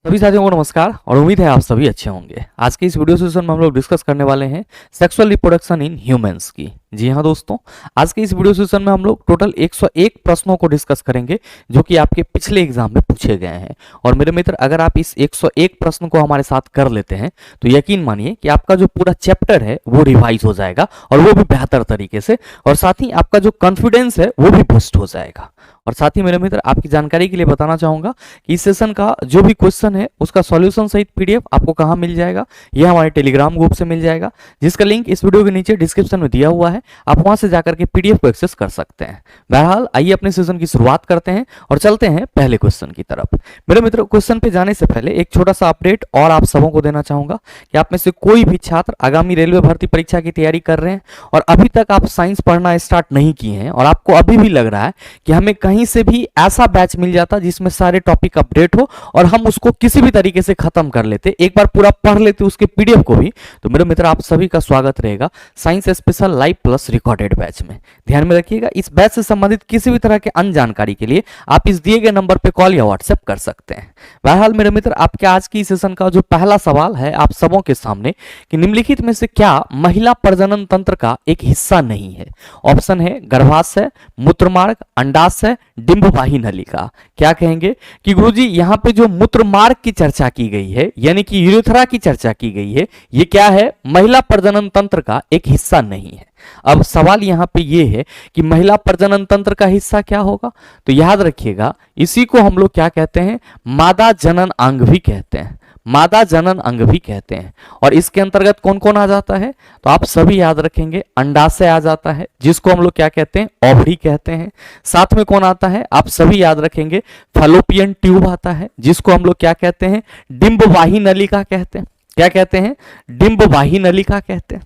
सभी साथियों को नमस्कार और उम्मीद है आप सभी अच्छे होंगे। आज के इस वीडियो सेशन में हम लोग डिस्कस करने वाले हैं सेक्सुअल रिप्रोडक्शन इन ह्यूमंस की। जी हाँ दोस्तों, आज के इस वीडियो सेशन में हम लोग टोटल 101 प्रश्नों को डिस्कस करेंगे जो कि आपके पिछले एग्जाम में पूछे गए हैं। और मेरे मित्र, अगर आप इस 101 प्रश्न को हमारे साथ कर लेते हैं तो यकीन मानिए कि आपका जो पूरा चैप्टर है वो रिवाइज हो जाएगा और वो भी बेहतर तरीके से, और साथ ही आपका जो कॉन्फिडेंस है वो भी बूस्ट हो जाएगा। और साथ ही मेरे मित्र, आपकी जानकारी के लिए बताना चाहूंगा कि इस सेशन का जो भी क्वेश्चन है उसका सॉल्यूशन सहित पीडीएफ आपको कहां मिल जाएगा, यह हमारे टेलीग्राम ग्रुप से मिल जाएगा, जिसका लिंक इस वीडियो के नीचे डिस्क्रिप्शन में दिया हुआ है। आप वहां से जाकर के पीडीएफ को एक्सेस कर सकते हैं। बहरहाल, आइए अपने सेशन की शुरुआत करते हैं और चलते हैं पहले क्वेश्चन की तरफ। मेरे मित्र, क्वेश्चन पे जाने से पहले एक छोटा सा अपडेट और आप सबों को देना चाहूंगा कि आप में से कोई भी छात्र आगामी रेलवे भर्ती परीक्षा की तैयारी कर रहे हैं और अभी तक आप साइंस पढ़ना स्टार्ट नहीं किए हैं और आपको अभी भी लग रहा है कि हमें कहीं से भी ऐसा बैच मिल जाता जिसमें सारे टॉपिक अपडेट हो और हम उसको किसी भी तरीके से खत्म कर लेते, एक बार पूरा पढ़ लेते उसके पीडीएफ को भी, तो मेरे मित्र आप सभी का स्वागत रहेगा science special live plus recorded batch में। ध्यान में रखिएगा, इस बैच से संबंधित किसी भी तरह के अन्य जानकारी के लिए आप इस दिए गए नंबर पर कॉल या व्हाट्सएप कर सकते हैं। बहरहाल मेरे मित्र, आपके आज की सेशन का जो पहला सवाल है आप सबों के सामने कि निम्नलिखित में से क्या महिला प्रजनन तंत्र का एक हिस्सा नहीं है? ऑप्शन है गर्भाशय, मूत्रमार्ग, अंडाशय, डिंबवाही नलिका। क्या कहेंगे कि गुरुजी यहाँ पे जो मूत्रमार्ग की चर्चा की गई है यानी कि यूरेथ्रा की चर्चा की गई है, ये क्या है? महिला प्रजनन तंत्र का एक हिस्सा नहीं है। अब सवाल यहाँ पे ये है कि महिला प्रजनन तंत्र का हिस्सा क्या होगा? तो याद रखिएगा, इसी को हम लोग क्या कहते हैं? मादा जनन अंग भी कहते हैं, मादा जनन अंग भी कहते हैं। और इसके अंतर्गत कौन कौन आ जाता है? तो आप सभी याद रखेंगे, अंडाशय आ जाता है जिसको हम लोग क्या कहते हैं? ओवरी कहते हैं। साथ में कौन आता है? आप सभी याद रखेंगे, फैलोपियन ट्यूब आता है जिसको हम लोग क्या कहते हैं? डिंबवाही नलिका कहते हैं। क्या कहते हैं? डिंबवाही नलिका कहते हैं।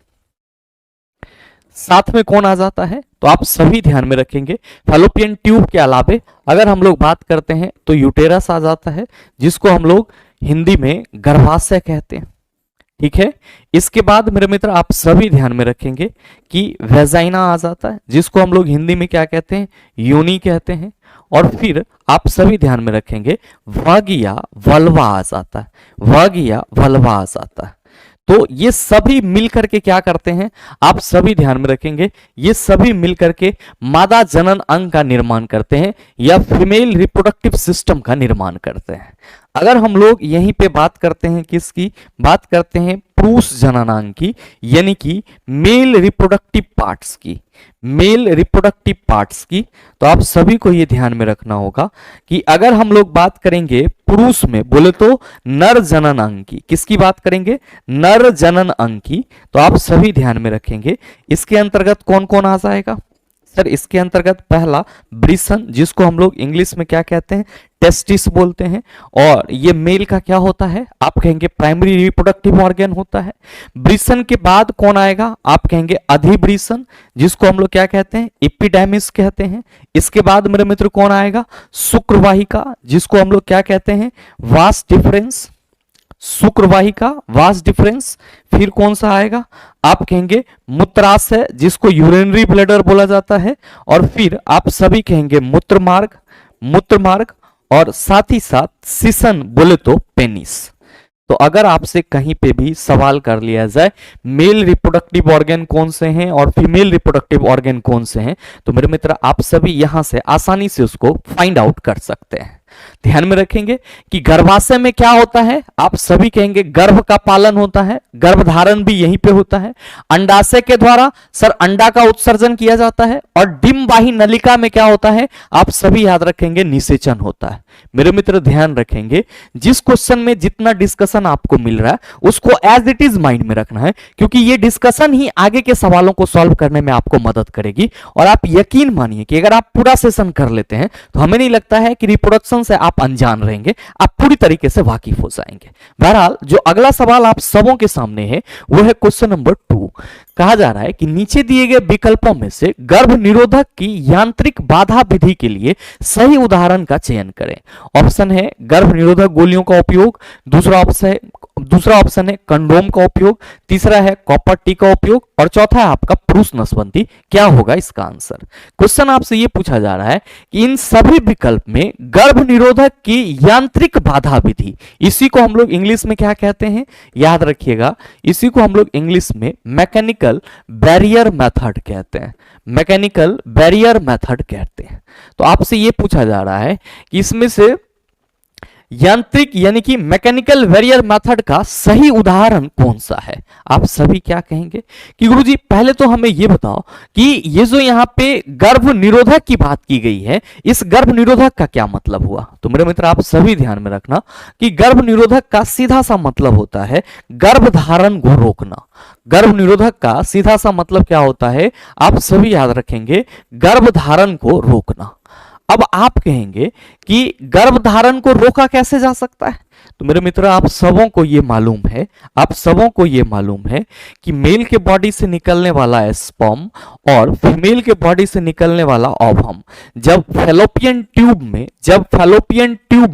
साथ में कौन आ जाता है? तो आप सभी ध्यान में रखेंगे, फैलोपियन ट्यूब के अलावे अगर हम लोग बात करते हैं तो यूटेरस आ जाता है जिसको हम लोग हिंदी में गर्भाशय कहते हैं। ठीक है, इसके बाद मेरे मित्र आप सभी ध्यान में रखेंगे कि वेजाइना आ जाता है जिसको हम लोग हिंदी में क्या कहते हैं? योनि कहते हैं। और फिर आप सभी ध्यान में रखेंगे, वग या वल्वा आ जाता है, वग या वल्वा आ जाता है। तो ये सभी मिलकर के क्या करते हैं? आप सभी ध्यान में रखेंगे, ये सभी मिलकर के मादा जनन अंग का निर्माण करते हैं या फीमेल रिप्रोडक्टिव सिस्टम का निर्माण करते हैं। अगर हम लोग यहीं पे बात करते हैं, किसकी बात करते हैं? पुरुष जननांग की, यानी कि मेल रिप्रोडक्टिव पार्ट्स की, मेल रिप्रोडक्टिव पार्ट्स की। तो आप सभी को ये ध्यान में रखना होगा कि अगर हम लोग बात करेंगे पुरुष में बोले तो नर जनन अंग की, किसकी बात करेंगे? नर जनन अंग की। तो आप सभी ध्यान में रखेंगे, इसके अंतर्गत कौन कौन आ जाएगा? सर इसके अंतर्गत पहला ब्रिसन, जिसको हम लोग इंग्लिश में क्या कहते हैं? टेस्टिस बोलते हैं। और ये मेल का क्या होता है? आप कहेंगे प्राइमरी रिप्रोडक्टिव ऑर्गन होता है। ब्रिसन के बाद कौन आएगा? आप कहेंगे अधिब्रिसन, जिसको हम लोग क्या कहते हैं? एपिडेमिस कहते हैं। इसके बाद मेरे मित्र कौन आएगा? शुक्रवाहिका, जिसको हम लोग क्या कहते हैं? Vas deferens, शुक्रवाहिका, vas deferens. फिर कौन सा आएगा? आप कहेंगे मूत्राशय, जिसको यूरिनरी ब्लैडर बोला जाता है। और फिर आप सभी कहेंगे मूत्रमार्ग, मूत्रमार्ग, और साथ ही साथ सिसन बोले तो पेनिस। तो अगर आपसे कहीं पे भी सवाल कर लिया जाए मेल रिप्रोडक्टिव ऑर्गन कौन से हैं और फीमेल रिप्रोडक्टिव ऑर्गन कौन से हैं, तो मेरे मित्र आप सभी यहां से आसानी से उसको फाइंड आउट कर सकते हैं। ध्यान में रखेंगे कि गर्भाशय में क्या होता है? आप सभी कहेंगे गर्भ का पालन होता है, गर्भधारण भी यहीं पे होता है। अंडाशय के द्वारा सर अंडा का उत्सर्जन किया जाता है। और डिंबवाही नलिका में क्या होता है? आप सभी याद रखेंगे, निषेचन होता है। मेरे मित्र ध्यान रखेंगे, जिस क्वेश्चन में जितना डिस्कशन आपको मिल रहा है उसको एज इट इज माइंड में रखना है, क्योंकि ये डिस्कशन ही आगे के सवालों को सॉल्व करने में आपको मदद करेगी। और आप यकीन मानिए कि अगर आप पूरा सेशन कर लेते हैं तो हमें नहीं लगता है कि रिप्रोडक्शन से आप अनजान रहेंगे, आप पूरी तरीके से वाकिफ हो जाएंगे। बहरहाल जो अगला सवाल आप सबों के सामने है वो है क्वेश्चन नंबर 2। कहा जा रहा है कि नीचे दिए गए विकल्पों में से गर्भ निरोधक की यांत्रिक बाधा विधि के लिए सही उदाहरण का चयन करें। ऑप्शन है गर्भ निरोधक गोलियों का उपयोग, दूसरा ऑप्शन है कंडोम का उपयोग, तीसरा है कॉपर टी का उपयोग और चौथा है आपका पुरुष नसबंदी। क्या होगा इसका आंसर? क्वेश्चन आपसे ये पूछा जा रहा है कि इन सभी विकल्प में गर्भ निरोधक की यांत्रिक बाधा विधि, इसी को हम लोग इंग्लिश में क्या कहते हैं, याद रखिएगा, इसी को हम लोग इंग्लिश में मैकेनिकल बैरियर मेथड कहते हैं, मैकेनिकल बैरियर मेथड कहते हैं। तो आपसे ये पूछा जा रहा है कि इसमें से यांत्रिक यानी कि मैकेनिकल बैरियर मेथड का सही उदाहरण कौन सा है? आप सभी क्या कहेंगे कि गुरुजी पहले तो हमें यह बताओ कि ये जो यहाँ पे गर्भ निरोधक की बात की गई है, इस गर्भ निरोधक का क्या मतलब हुआ? तो मेरे मित्र आप सभी ध्यान में रखना कि गर्भ निरोधक का सीधा सा मतलब होता है गर्भधारण को रोकना। गर्भ निरोधक का सीधा सा मतलब क्या होता है, आप सभी याद रखेंगे, गर्भधारण को रोकना। अब आप कहेंगे कि गर्भधारण को रोका कैसे जा सकता है? तो मेरे मित्र आप सबों को ये मालूम है, आप सबों को ये मालूम है कि मेल के बॉडी से निकलने वाला स्पर्म और फीमेल के बॉडी से निकलने वाला ओवम जब फैलोपियन ट्यूब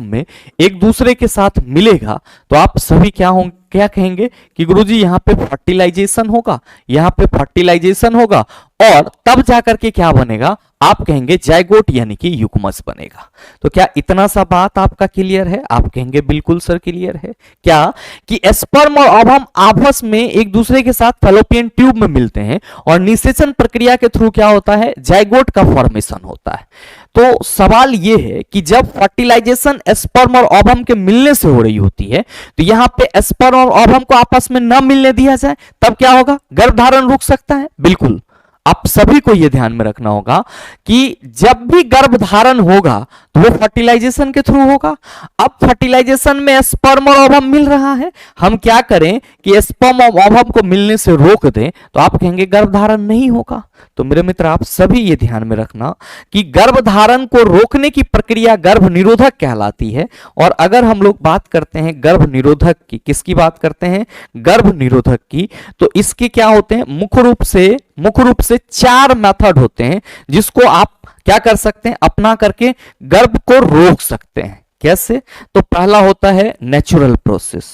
में एक दूसरे के साथ मिलेगा तो आप सभी क्या कहेंगे कि गुरुजी यहाँ पे फर्टिलाइजेशन होगा, यहाँ पे फर्टिलाइजेशन होगा और तब जाकर के क्या बनेगा? आप कहेंगे जाइगोट यानी कि युग्मज बनेगा। तो क्या इतना सा बात आपका क्लियर है? आप कहेंगे बिल्कुल सर क्लियर है। क्या कि स्पर्म और ओवम आपस में एक दूसरे के साथ फैलोपियन ट्यूब में मिलते हैं और निषेचन प्रक्रिया के थ्रू क्या होता है? जाइगोट का फॉर्मेशन होता है। तो सवाल यह है कि जब फर्टिलाइजेशन स्पर्म और ओवम के मिलने से हो रही होती है तो यहां पे स्पर्म और ओवम को आपस में न मिलने दिया जाए तब क्या होगा? गर्भधारण रुक सकता है। बिल्कुल आप सभी को यह ध्यान में रखना होगा कि जब भी गर्भधारण होगा तो वो फर्टिलाइजेशन के थ्रू होगा। अब फर्टिलाइजेशन में स्पर्म और ओवम मिल रहा है, हम क्या करें कि स्पर्म और ओवम को मिलने से रोक दें तो आप कहेंगे गर्भधारण नहीं होगा। तो मेरे मित्र आप सभी ये ध्यान में रखना कि गर्भधारण को रोकने की प्रक्रिया गर्भ निरोधक कहलाती है। और अगर हम लोग बात करते हैं गर्भ निरोधक की, किसकी बात करते हैं? गर्भ निरोधक की, तो इसके क्या होते हैं? मुख्य रूप से 4 मेथड होते हैं जिसको आप क्या कर सकते हैं? अपना करके गर्भ को रोक सकते हैं। कैसे? तो पहला होता है नेचुरल प्रोसेस।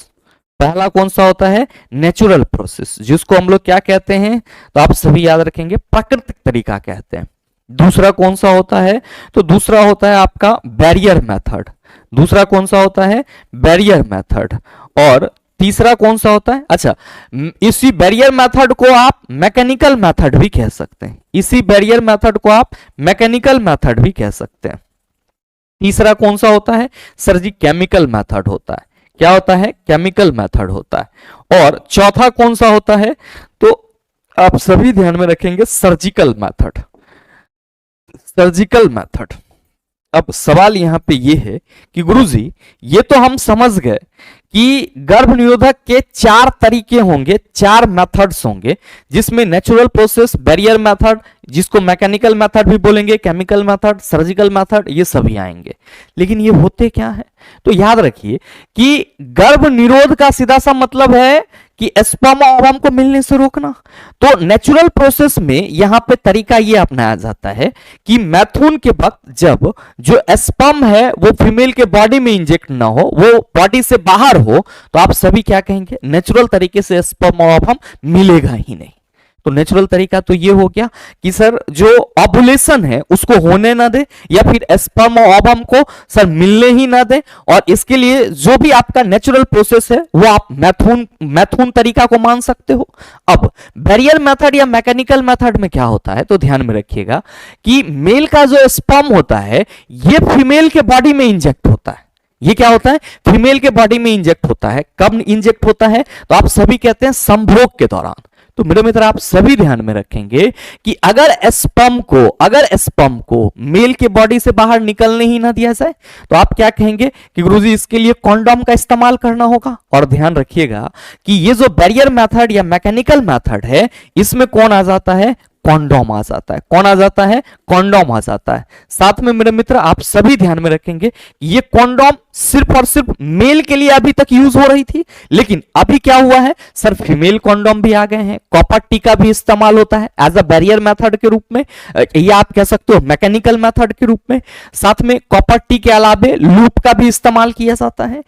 पहला कौन सा होता है? नेचुरल प्रोसेस, जिसको हम लोग क्या कहते हैं? तो आप सभी याद रखेंगे प्राकृतिक तरीका कहते हैं। दूसरा कौन सा होता है? तो दूसरा होता है आपका बैरियर मेथड। दूसरा कौन सा होता है? Barrier method. और तीसरा कौन सा होता है? अच्छा, इसी बैरियर मेथड को आप मैकेनिकल मेथड भी कह सकते हैं। इसी बैरियर मेथड को आप मैकेनिकल मेथड भी कह सकते हैं। तीसरा कौन सा होता है? सर जी केमिकल मेथड होता है। क्या होता है? केमिकल मेथड होता है। और चौथा कौन सा होता है? तो आप सभी ध्यान में रखेंगे सर्जिकल मेथड। Surgical method. अब सवाल यहां पे ये है कि गुरुजी ये तो हम समझ गए कि गर्भ निरोधक के 4 तरीके होंगे, 4 मेथड्स होंगे, जिसमें नेचुरल प्रोसेस, बैरियर मेथड, जिसको मैकेनिकल मेथड भी बोलेंगे, केमिकल मेथड, सर्जिकल मेथड, ये सभी आएंगे। लेकिन ये होते क्या है? तो याद रखिए कि गर्भ निरोध का सीधा सा मतलब है कि स्पर्म और ओवम को मिलने से रोकना। तो नेचुरल प्रोसेस में यहां पे तरीका ये अपनाया जाता है कि मैथुन के वक्त जब जो स्पर्म है वो फीमेल के बॉडी में इंजेक्ट ना हो, वो बॉडी से बाहर हो, तो आप सभी क्या कहेंगे? नेचुरल तरीके से स्पर्म और ओवम मिलेगा ही नहीं। तो नेचुरल तरीका तो ये हो गया कि सर जो ओव्यूलेशन है उसको होने ना दे, या फिर स्पर्म और ओवम को सर मिलने ही ना दे, और इसके लिए जो भी आपका नेचुरल प्रोसेस है वो आप मैथुन तरीका को मान सकते हो। अब बैरियर मेथड या मैकेनिकल मेथड में क्या होता है? तो ध्यान में रखिएगा कि मेल का जो स्पर्म होता है ये फीमेल के बॉडी में इंजेक्ट होता है। ये क्या होता है? फीमेल के बॉडी में इंजेक्ट होता है। कब इंजेक्ट होता है? तो आप सभी कहते हैं संभोग के दौरान। तो मेरे मित्र आप सभी ध्यान में रखेंगे कि अगर स्पर्म को मेल के बॉडी से बाहर निकलने ही ना दिया जाए तो आप क्या कहेंगे कि गुरुजी इसके लिए कॉन्डोम का इस्तेमाल करना होगा। और ध्यान रखिएगा कि ये जो बैरियर मेथड या मैकेनिकल मेथड है इसमें कौन आ जाता है? कॉन्डोम आ जाता है। कौन आ जाता है? कॉन्डोम आ जाता है। साथ में मेरे मित्र आप सभी ध्यान में रखेंगे ये कॉन्डोम सिर्फ और सिर्फ मेल के लिए अभी तक यूज हो रही थी, लेकिन अभी क्या हुआ है सर, फीमेल कॉन्डोम भी आ गए हैं, कॉपर टी का भी इस्तेमाल होता है एज अ बैरियर मेथड के रूप में, या आप कह सकते हो मैकेनिकल मेथड के रूप में। साथ में कॉपर टी के अलावे लूप का भी इस्तेमाल किया जाता है।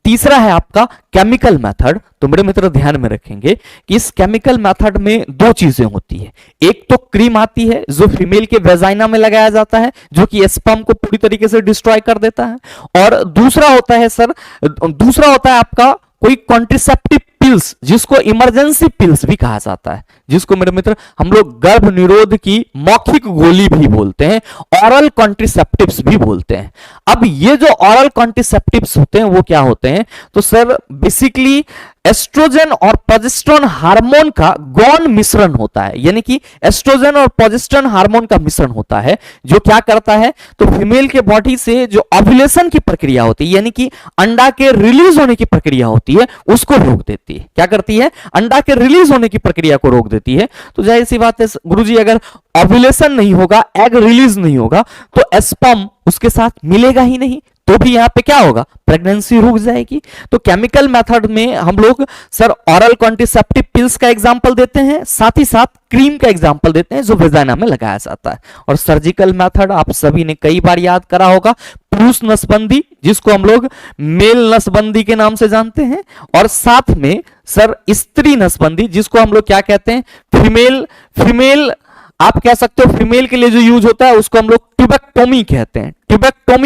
तीसरा है आपका केमिकल मेथड। तो मेरे मित्र ध्यान में रखेंगे कि इस केमिकल मेथड में दो चीजें होती है, एक तो क्रीम आती है जो फीमेल के वेजाइना में लगाया जाता है, जो कि स्पर्म को पूरी तरीके से डिस्ट्रॉय कर देता है, और दूसरा होता है आपका कोई कॉन्ट्रिसेप्टिव पिल्स, जिसको इमरजेंसी पिल्स भी कहा जाता है, जिसको मेरे मित्र हम लोग गर्भ निरोध की मौखिक गोली भी बोलते हैं, ऑरल कॉन्ट्रिसेप्टिव्स भी बोलते हैं। अब ये जो ऑरल कॉन्ट्रिसेप्टिव्स होते हैं वो क्या होते हैं, तो सर बेसिकली एस्ट्रोजन और प्रोजेस्टेरोन हार्मोन का गौण मिश्रण होता है, यानी कि एस्ट्रोजन और प्रोजेस्टेरोन हार्मोन का मिश्रण होता है, जो क्या करता है, तो फीमेल के बॉडी से जो ओव्यूलेशन की प्रक्रिया होती है, यानी कि अंडा के रिलीज होने की प्रक्रिया होती है, उसको रोक देती है। क्या करती है, अंडा के रिलीज होने की प्रक्रिया को रोक देती है। तो जाहिर सी बात है गुरुजी, अगर ओव्यूलेशन नहीं होगा, एग रिलीज नहीं होगा, तो स्पर्म उसके साथ मिलेगा ही नहीं, तो भी यहां पे क्या होगा, प्रेगनेंसी रुक जाएगी। तो केमिकल मेथड में हम लोग सर ऑरल कॉन्ट्रिसेप्टिव पिल्स का एग्जांपल देते हैं, साथ ही साथ क्रीम का एग्जांपल देते हैं जो वेजाइना में लगाया जाता है। और सर्जिकल मेथड आप सभी ने कई बार याद करा होगा, पुरुष नसबंदी, जिसको हम लोग मेल नसबंदी के नाम से जानते हैं, और साथ में सर स्त्री नसबंदी, जिसको हम लोग क्या कहते हैं, फीमेल आप कह सकते हो फीमेल के लिए जो यूज होता है उसको हम लोग ट्यूबेक्टोमी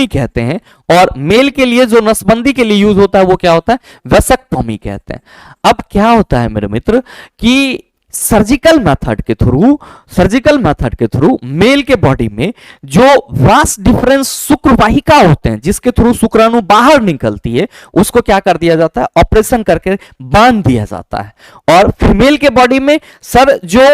कहते हैं, और मेल के लिए जो नसबंदी के लिए यूज होता है वो क्या होता है, वेसेक्टोमी कहते हैं। अब क्या होता है मेरे मित्र कि सर्जिकल मेथड के थ्रू मेल के बॉडी में जो वास डिफरेंस शुक्रवाहिका होते हैं, जिसके थ्रू शुक्राणु बाहर निकलती है, उसको क्या कर दिया जाता है, ऑपरेशन करके बांध दिया जाता है। और फीमेल के बॉडी में सर जो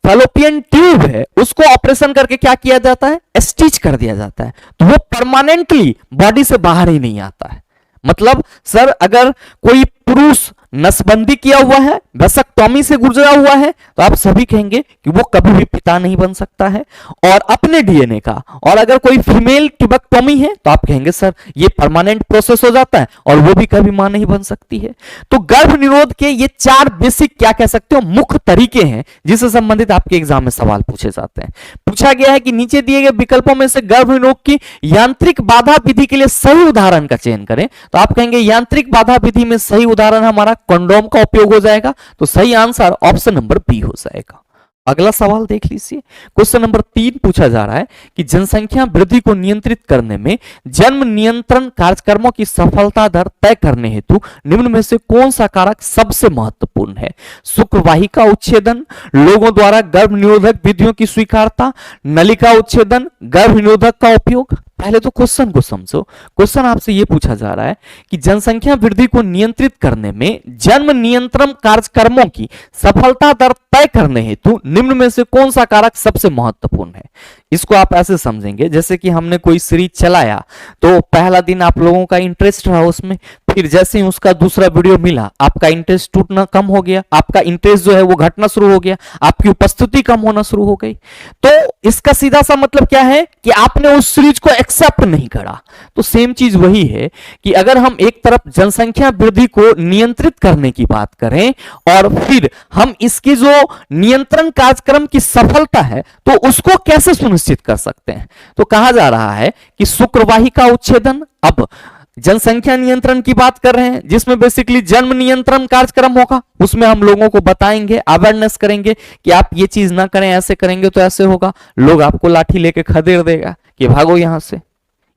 फैलोपियन ट्यूब है उसको ऑपरेशन करके क्या किया जाता है, स्टिच कर दिया जाता है, तो वो परमानेंटली बॉडी से बाहर ही नहीं आता है। मतलब सर अगर कोई पुरुष नसबंदी किया हुआ है, वेसेक्टोमी से गुजरा हुआ है, तो आप सभी कहेंगे कि वो कभी भी पिता नहीं बन सकता है और अपने डीएनए का। और अगर कोई फीमेल ट्यूबेक्टोमी है तो आप कहेंगे सर ये परमानेंट प्रोसेस हो जाता है और वो भी कभी मां नहीं बन सकती है। तो गर्भ निरोध के ये 4 बेसिक क्या कह सकते हो, मुख्य तरीके हैं जिससे संबंधित आपके एग्जाम में सवाल पूछे जाते हैं। पूछा गया है कि नीचे दिए गए विकल्पों में से गर्भ निरोध की यांत्रिक बाधा विधि के लिए सही उदाहरण का चयन करें, तो आप कहेंगे यांत्रिक बाधा विधि में सही उदाहरण हमारा कंडोम का उपयोग हो जाएगा। तो सही आंसर ऑप्शन नंबर बी हो जाएगा। अगला सवाल देख लीजिए, क्वेश्चन नंबर 3 पूछा जा रहा है कि जनसंख्या वृद्धि को नियंत्रित करने में जन्म नियंत्रण कार्यक्रमों की सफलता दर तय करने हेतु निम्न में से कौन सा कारक सबसे महत्वपूर्ण है? शुक्रवाहिका उच्छेदन, लोगों द्वारा गर्भ निरोधक विधियों की स्वीकारता, नलिका उच्छेदन, गर्भ निरोधक का उपयोग। पहले तो क्वेश्चन को समझो। क्वेश्चन आपसे यह पूछा जा रहा है कि जनसंख्या वृद्धि को नियंत्रित करने में जन्म नियंत्रण कार्यक्रमों की सफलता दर तय करने हेतु निम्न में से कौन सा कारक सबसे महत्वपूर्ण है? इसको आप ऐसे समझेंगे जैसे कि हमने कोई सीरीज चलाया तो पहला दिन आप लोगों का इंटरेस्ट रहा उसमें, फिर जैसे ही उसका दूसरा वीडियो मिला आपका इंटरेस्ट टूटना कम हो गया, आपका इंटरेस्ट जो है वो घटना शुरू हो गया, आपकी उपस्थिति कम होना शुरू हो गई। तो इसका सीधा सा मतलब क्या है कि आपने उस सीरीज को एक्सेप्ट नहीं करा। तो सेम चीज वही है कि अगर हम एक तरफ जनसंख्या वृद्धि को नियंत्रित करने की बात करें और फिर हम इसकी जो नियंत्रण कार्यक्रम की सफलता है तो उसको कैसे सुनिश्चित कर सकते हैं, तो कहा जा रहा है कि शुक्रवाहिका उच्छेदन। अब जनसंख्या नियंत्रण की बात कर रहे हैं जिसमें बेसिकली जन्म नियंत्रण कार्यक्रम होगा, उसमें हम लोगों को बताएंगे, अवेयरनेस करेंगे कि आप ये चीज ना करें, ऐसे करेंगे तो ऐसे होगा, लोग आपको लाठी लेके खदेड़ देगा कि भागो यहां से।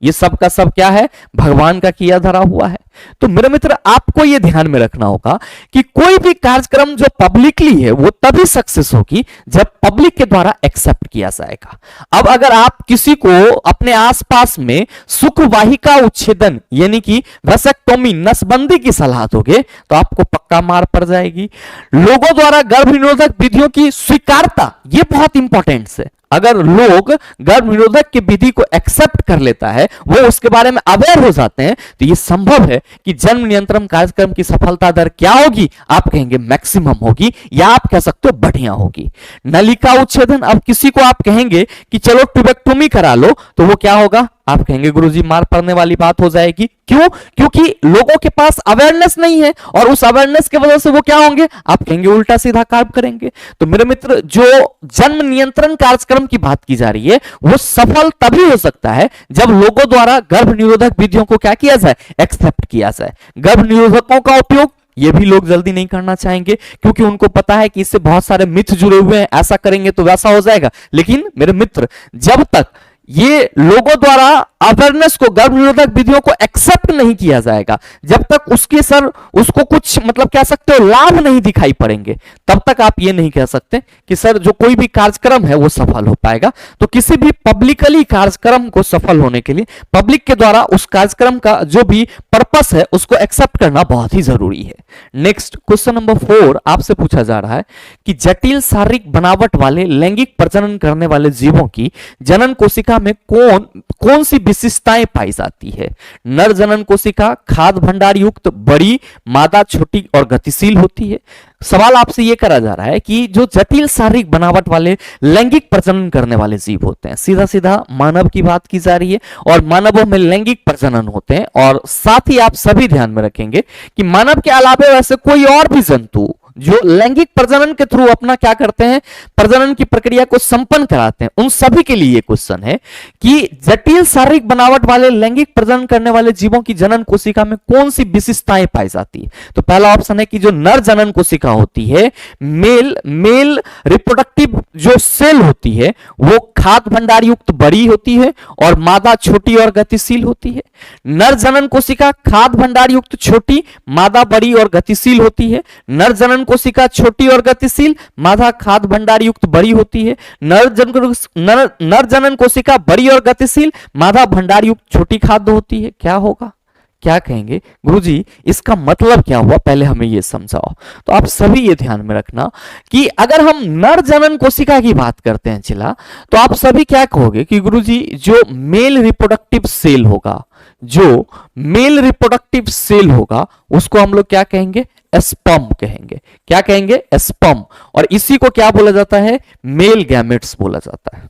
ये सब का सब क्या है, भगवान का किया धरा हुआ है। तो मेरे मित्र आपको यह ध्यान में रखना होगा कि कोई भी कार्यक्रम जो पब्लिकली है वो तभी सक्सेस होगी जब पब्लिक के द्वारा एक्सेप्ट किया जाएगा। अब अगर आप किसी को अपने आसपास में शुक्रवाहिका उच्छेदन यानी कि वेसेक्टोमी नसबंदी की सलाह दोगे तो आपको पक्का मार पड़ जाएगी। लोगों द्वारा गर्भ निरोधक विधियों की स्वीकारता, यह बहुत इंपॉर्टेंट है। अगर लोग गर्भ निरोधक की विधि को एक्सेप्ट कर लेता है, वो उसके बारे में अवेयर हो जाते हैं, तो यह संभव है कि जन्म नियंत्रण कार्यक्रम की सफलता दर क्या होगी, आप कहेंगे मैक्सिमम होगी या आप कह सकते हो बढ़िया होगी। नलिका उच्छेदन, अब किसी को आप कहेंगे कि चलो ट्यूबेक्टोमी करा लो तो वो क्या होगा, आप कहेंगे गुरुजी मार पड़ने वाली बात हो जाएगी, क्यों? क्योंकि लोगों के पास अवेयरनेस नहीं है और उस अवेयरनेस की वजह से वो क्या होंगे, आप कहेंगे उल्टा सीधा काम करेंगे। तो मेरे मित्र, जो जन्म नियंत्रण कार्यक्रम की बात की जा रही है वो सफल तभी हो सकता है जब लोगों द्वारा गर्भ निरोधक विधियों को क्या किया जाए, एक्सेप्ट किया जाए। गर्भ निरोधकों का उपयोग ये भी लोग जल्दी नहीं करना चाहेंगे, क्योंकि उनको पता है कि इससे बहुत सारे मिथ जुड़े हुए हैं, ऐसा करेंगे तो वैसा हो जाएगा। लेकिन मेरे मित्र, जब तक ये लोगों द्वारा अवेयरनेस को, गर्भ निरोधक विधियों को एक्सेप्ट नहीं किया जाएगा, जब तक उसके उसको कुछ मतलब कह सकते हो लाभ नहीं दिखाई पड़ेंगे, तब तक आप ये नहीं कह सकते कि सर जो कोई भी कार्यक्रम है वो सफल हो पाएगा। तो किसी भी पब्लिकली कार्यक्रम को सफल होने के लिए पब्लिक के द्वारा उस कार्यक्रम का जो भी पर्पस है उसको एक्सेप्ट करना बहुत ही जरूरी है। नेक्स्ट क्वेश्चन नंबर 4 आपसे पूछा जा रहा है कि जटिल शारीरिक बनावट वाले लैंगिक प्रजनन करने वाले जीवों की जनन कोशिका में कौन सी विशिष्टताएं पाई जाती है? नर जनन कोशिका खाद्य भंडार युक्त, बड़ी, मादा छोटी और गतिशील होती है। सवाल आपसे यह करा जा रहा है कि जो जटिल शारीरिक बनावट वाले लैंगिक प्रजनन करने वाले जीव होते हैं, सीधा सीधा मानव की बात की जा रही है और मानवों में लैंगिक प्रजनन होते हैं। और साथ ही आप सभी ध्यान में रखेंगे कि मानव के अलावा वैसे कोई और भी जंतु जो लैंगिक प्रजनन के थ्रू अपना क्या करते हैं, प्रजनन की प्रक्रिया को संपन्न कराते हैं, उन सभी के लिए ये क्वेश्चन है कि जटिल शारीरिक बनावट वाले लैंगिक प्रजनन करने वाले जीवों की जनन कोशिका में कौन सी विशिष्टताएं पाई जाती है। तो पहला ऑप्शन है कि जो नर जनन कोशिका होती है, मेल रिप्रोडक्टिव जो सेल होती है वो खाद्य भंडार युक्त बड़ी होती है और मादा छोटी और गतिशील होती है। नर जनन कोशिका खाद्य भंडार युक्त छोटी, मादा बड़ी और गतिशील होती है। नर जनन कोशिका छोटी और गतिशील, मादा खाद्य भंडार युक्त बड़ी होती है। नर जनन कोशिका बड़ी और गतिशील, मादा भंडार युक्त छोटी खाद्य होती है। क्या होगा, क्या कहेंगे गुरुजी, इसका मतलब क्या हुआ, पहले हमें यह समझाओ। तो आप सभी ये ध्यान में रखना कि अगर हम नर जनन कोशिका की बात करते हैं चिला, तो आप सभी क्या कहोगे कि गुरुजी जो मेल रिप्रोडक्टिव सेल होगा, जो मेल रिप्रोडक्टिव सेल होगा उसको हम लोग क्या कहेंगे, स्पर्म कहेंगे। क्या कहेंगे, स्पर्म। और इसी को क्या बोला जाता है, मेल गैमेट्स बोला जाता है।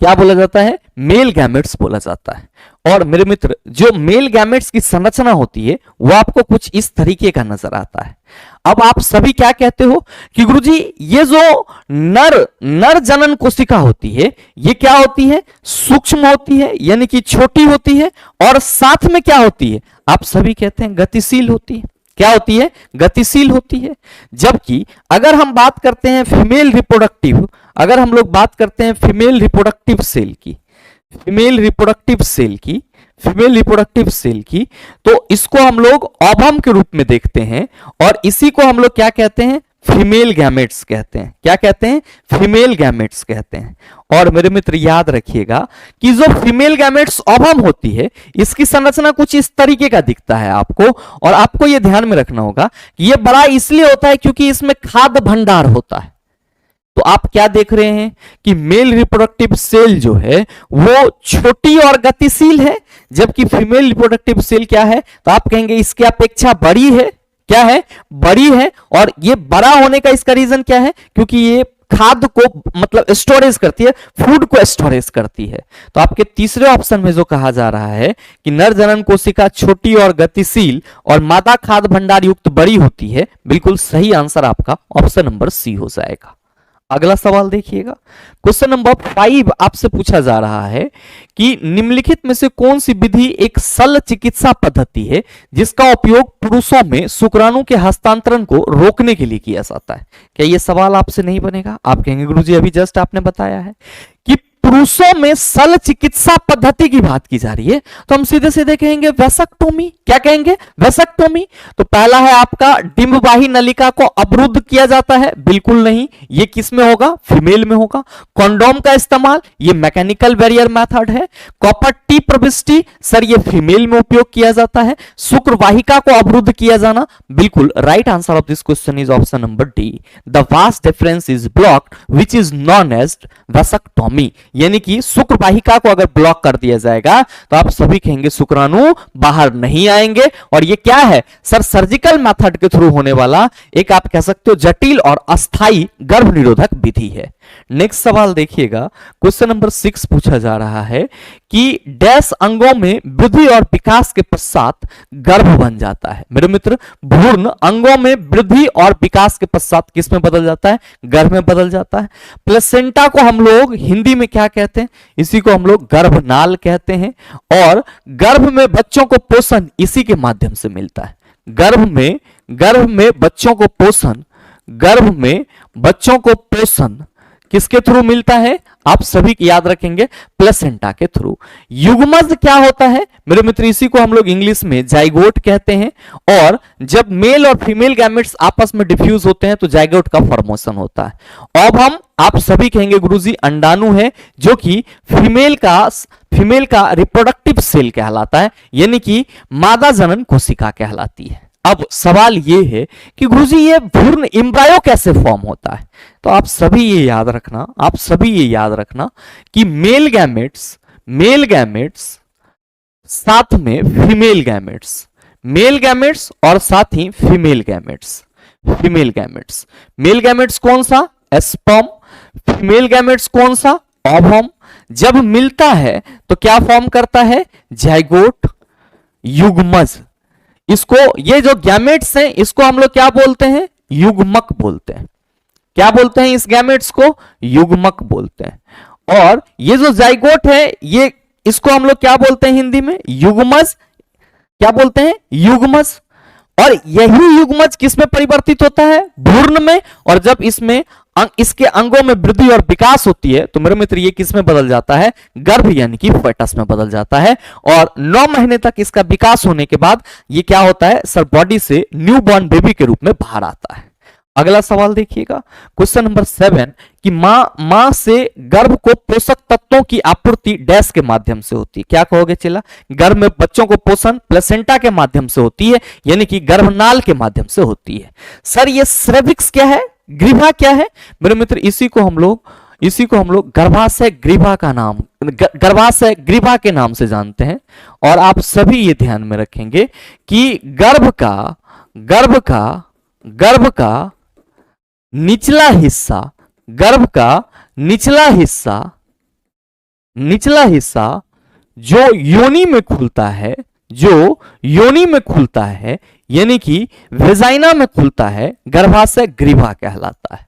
क्या बोला जाता है, मेल गैमेट्स बोला जाता है। और मेरे मित्र, जो मेल गैमेट्स की संरचना होती है वो आपको कुछ इस तरीके का नजर आता है। अब आप सभी क्या कहते हो कि गुरुजी ये जो नर जनन कोशिका होती है ये क्या होती है, सूक्ष्म होती है, यानी कि छोटी होती है, और साथ में क्या होती है, आप सभी कहते हैं गतिशील होती है। क्या होती है, गतिशील होती है। जबकि अगर हम बात करते हैं फीमेल रिप्रोडक्टिव, अगर हम लोग बात करते हैं फीमेल रिप्रोडक्टिव सेल की, फीमेल रिप्रोडक्टिव सेल की, तो इसको हम लोग ओवम के रूप में देखते हैं और इसी को हम लोग क्या कहते हैं, फीमेल गैमेट्स कहते हैं। क्या कहते हैं, फीमेल गैमेट्स कहते हैं। और मेरे मित्र याद रखिएगा कि जो फीमेल गैमेट्स ओवम होती है इसकी संरचना कुछ इस तरीके का दिखता है आपको, और आपको यह ध्यान में रखना होगा कि यह बड़ा इसलिए होता है क्योंकि इसमें खाद्य भंडार होता है। तो आप क्या देख रहे हैं कि मेल रिप्रोडक्टिव सेल जो है वो छोटी और गतिशील है, जबकि फीमेल रिप्रोडक्टिव सेल क्या है, तो आप कहेंगे इसकी अपेक्षा बड़ी है। क्या है, बड़ी है। और ये बड़ा होने का इसका रीजन क्या है, क्योंकि ये खाद्य को मतलब स्टोरेज करती है, फूड को स्टोरेज करती है। तो आपके तीसरे ऑप्शन में जो कहा जा रहा है कि नर जनन कोशिका छोटी और गतिशील और मादा खाद्य भंडार युक्त बड़ी होती है, बिल्कुल सही आंसर आपका ऑप्शन नंबर सी हो जाएगा। अगला सवाल देखिएगा, क्वेश्चन नंबर 5 आपसे पूछा जा रहा है कि निम्नलिखित में से कौन सी विधि एक शल्य चिकित्सा पद्धति है जिसका उपयोग पुरुषों में शुक्राणु के हस्तांतरण को रोकने के लिए किया जाता है। क्या यह सवाल आपसे नहीं बनेगा, आप कहेंगे गुरुजी अभी जस्ट आपने बताया है कि पुरुषों में शल्य चिकित्सा पद्धति की बात की जा रही है, तो हम सीधे सीधे कहेंगे वेसेक्टोमी। क्या कहेंगे, वेसेक्टोमी। तो पहला है आपका डिंबवाही नलिका को अवरुद्ध किया जाता है, बिल्कुल नहीं, ये किस में होगा, फीमेल में होगा। कॉन्डोम का इस्तेमाल, ये मैकेनिकल बैरियर मेथड है। कॉपर टी प्रविष्टि, सर ये फीमेल में उपयोग किया जाता है। शुक्र वाहिका को अवरुद्ध किया जाना, बिल्कुल right answer of this question is option number D, the vas deferens is blocked which is known as vasectomy. यानी कि शुक्र वाहिका को अगर ब्लॉक कर दिया जाएगा तो आप सभी कहेंगे शुक्राणु बाहर नहीं आएंगे। और ये क्या है सर, सर्जिकल मेथड के थ्रू होने वाला एक आप कह सकते हो जटिल और अस्थाई गर्भ निरोधक विधि है। नेक्स्ट सवाल देखिएगा, क्वेश्चन नंबर 6 पूछा जा रहा है कि डैश अंगों में वृद्धि और विकास के पश्चात गर्भ बन जाता है। मेरे मित्र, भ्रूण अंगों में वृद्धि और विकास के पश्चात किस में बदल जाता है? गर्भ में बदल जाता है। प्लेसेंटा को हम लोग हिंदी में क्या कहते हैं? इसी को हम लोग गर्भनाल कहते हैं। और गर्भ में बच्चों को पोषण इसी के माध्यम से मिलता है। गर्भ में बच्चों को पोषण, गर्भ में बच्चों को पोषण किसके थ्रू मिलता है? आप सभी याद रखेंगे, प्लेसेंटा के थ्रू। युग्मज क्या होता है? मेरे मित्र, इसी को हम लोग इंग्लिश में जाइगोट कहते हैं। और जब मेल और फीमेल गैमेट्स आपस में डिफ्यूज होते हैं तो जाइगोट का फॉर्मेशन होता है। अब आप सभी कहेंगे गुरुजी अंडाणु है, जो कि फीमेल का रिप्रोडक्टिव सेल कहलाता है, यानी कि मादा जनन कोशिका कहलाती है। अब सवाल यह है कि गुरुजी ये भ्रूण एम्ब्रायो कैसे फॉर्म होता है? तो आप सभी ये याद रखना कि मेल गैमेट्स साथ में फीमेल गैमेट्स और साथ ही फीमेल गैमेट्स। मेल गैमेट्स कौन सा? स्पर्म। फीमेल गैमेट्स कौन सा? ओवम। जब मिलता है तो क्या फॉर्म करता है? जाइगोट, युग्मज। इसको, ये जो गैमेट्स हैं इसको हम लोग क्या बोलते हैं? युग्मक बोलते हैं। क्या बोलते हैं इस गैमेट्स को? युग्मक बोलते हैं। और ये जो जाइगोट है, ये इसको हम लोग क्या बोलते हैं हिंदी में? युग्मज। क्या बोलते हैं? युग्मज। और यही युग्मज किस में परिवर्तित होता है? भ्रूण में। और जब इसके अंगों में वृद्धि और विकास होती है तो मेरे मित्र ये किस में बदल जाता है? गर्भ यानी कि फेटस में बदल जाता है। और 9 महीने तक इसका विकास होने के बाद ये क्या होता है? सर बॉडी से न्यू बॉर्न बेबी के रूप में बाहर आता है। अगला सवाल देखिएगा, क्वेश्चन नंबर 7 कि मां से गर्भ को पोषक तत्वों की आपूर्ति डैश के माध्यम से होती है। क्या कहोगे चला? गर्भ में बच्चों को पोषण प्लेसेंटा के माध्यम से होती है, यानी कि गर्भनाल के माध्यम से होती है। सर ये सर्विक्स क्या है? ग्रीवा क्या है? मेरे मित्र, इसी को हम लोग गर्भाशय ग्रीवा के नाम से जानते हैं। और आप सभी ये ध्यान में रखेंगे कि गर्भ का निचला हिस्सा जो योनि में खुलता है यानी कि वेजाइना में खुलता है, गर्भाशय ग्रीवा कहलाता है।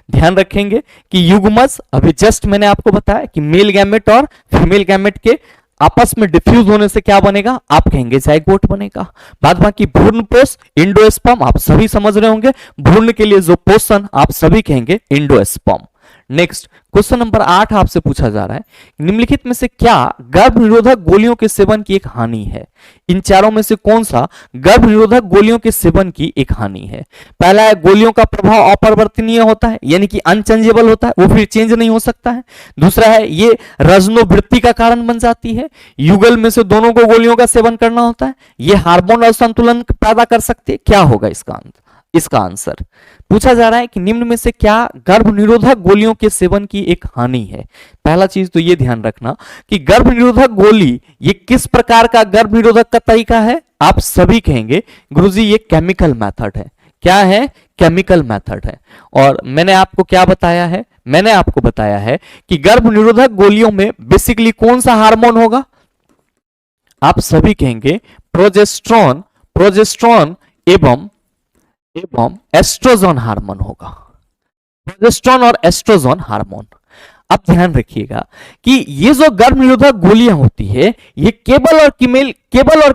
ध्यान रखेंगे कि युग्मज, अभी जस्ट मैंने आपको बताया कि मेल गैमेट और फीमेल गैमेट के आपस में डिफ्यूज होने से क्या बनेगा? आप कहेंगे जाइगोट बनेगा। बाद बाकी भ्रूणपोष, इंडोस्पर्म, आप सभी समझ रहे होंगे। भ्रूण के लिए जो पोषण, आप सभी कहेंगे इंडोस्पर्म। नेक्स्ट क्वेश्चन नंबर 8 आपसे पूछा जा रहा है, निम्नलिखित में से क्या गर्भ निरोधक गोलियों के सेवन की एक हानि है? इन चारों में से कौन सा गर्भ निरोधक गोलियों के सेवन की एक हानि है? पहला है गोलियों का प्रभाव अपरिवर्तनीय होता है, यानी कि अनचेंजेबल होता है, वो फिर चेंज नहीं हो सकता है। दूसरा है ये रजनोवृत्ति का कारण बन जाती है। युगल में से दोनों को गोलियों का सेवन करना होता है। ये हार्मोन असंतुलन पैदा कर सकती है। क्या होगा इसका आंसर? पूछा जा रहा है कि निम्न में से क्या गर्भ निरोधक गोलियों के सेवन की एक हानि है? पहला चीज तो ये ध्यान रखना कि गर्भ निरोधक गोली ये किस प्रकार का गर्भ निरोधक का तरीका है? आप सभी कहेंगे गुरुजी ये केमिकल मेथड है। क्या है? केमिकल मेथड है। और मैंने आपको क्या बताया है? मैंने आपको बताया है कि गर्भ निरोधक गोलियों में बेसिकली कौन सा हार्मोन होगा? आप सभी कहेंगे प्रोजेस्ट्रॉन एवं एस्ट्रोजन हार्मोन होगा। प्रोजेस्ट्रॉन और एस्ट्रोजन हार्मोन। अब ध्यान रखिएगा कि ये जो गर्भ निरोधक गोलियां होती है ये केवल और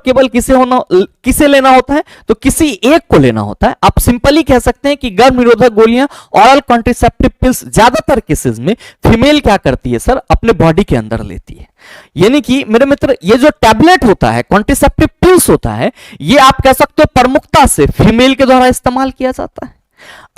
किसे लेना होता है? तो किसी एक को लेना होता है। आप सिंपली कह सकते हैं कि गर्भ निरोधक गोलियां ऑरल कॉन्ट्रासेप्टिव पिल्स ज्यादातर केसेस में फीमेल क्या करती है सर? अपने बॉडी के अंदर लेती है। यानी कि मेरे मित्र ये जो टैबलेट होता है, कॉन्ट्रासेप्टिव पिल्स होता है, ये आप कह सकते हो प्रमुखता से फीमेल के द्वारा इस्तेमाल किया जाता है।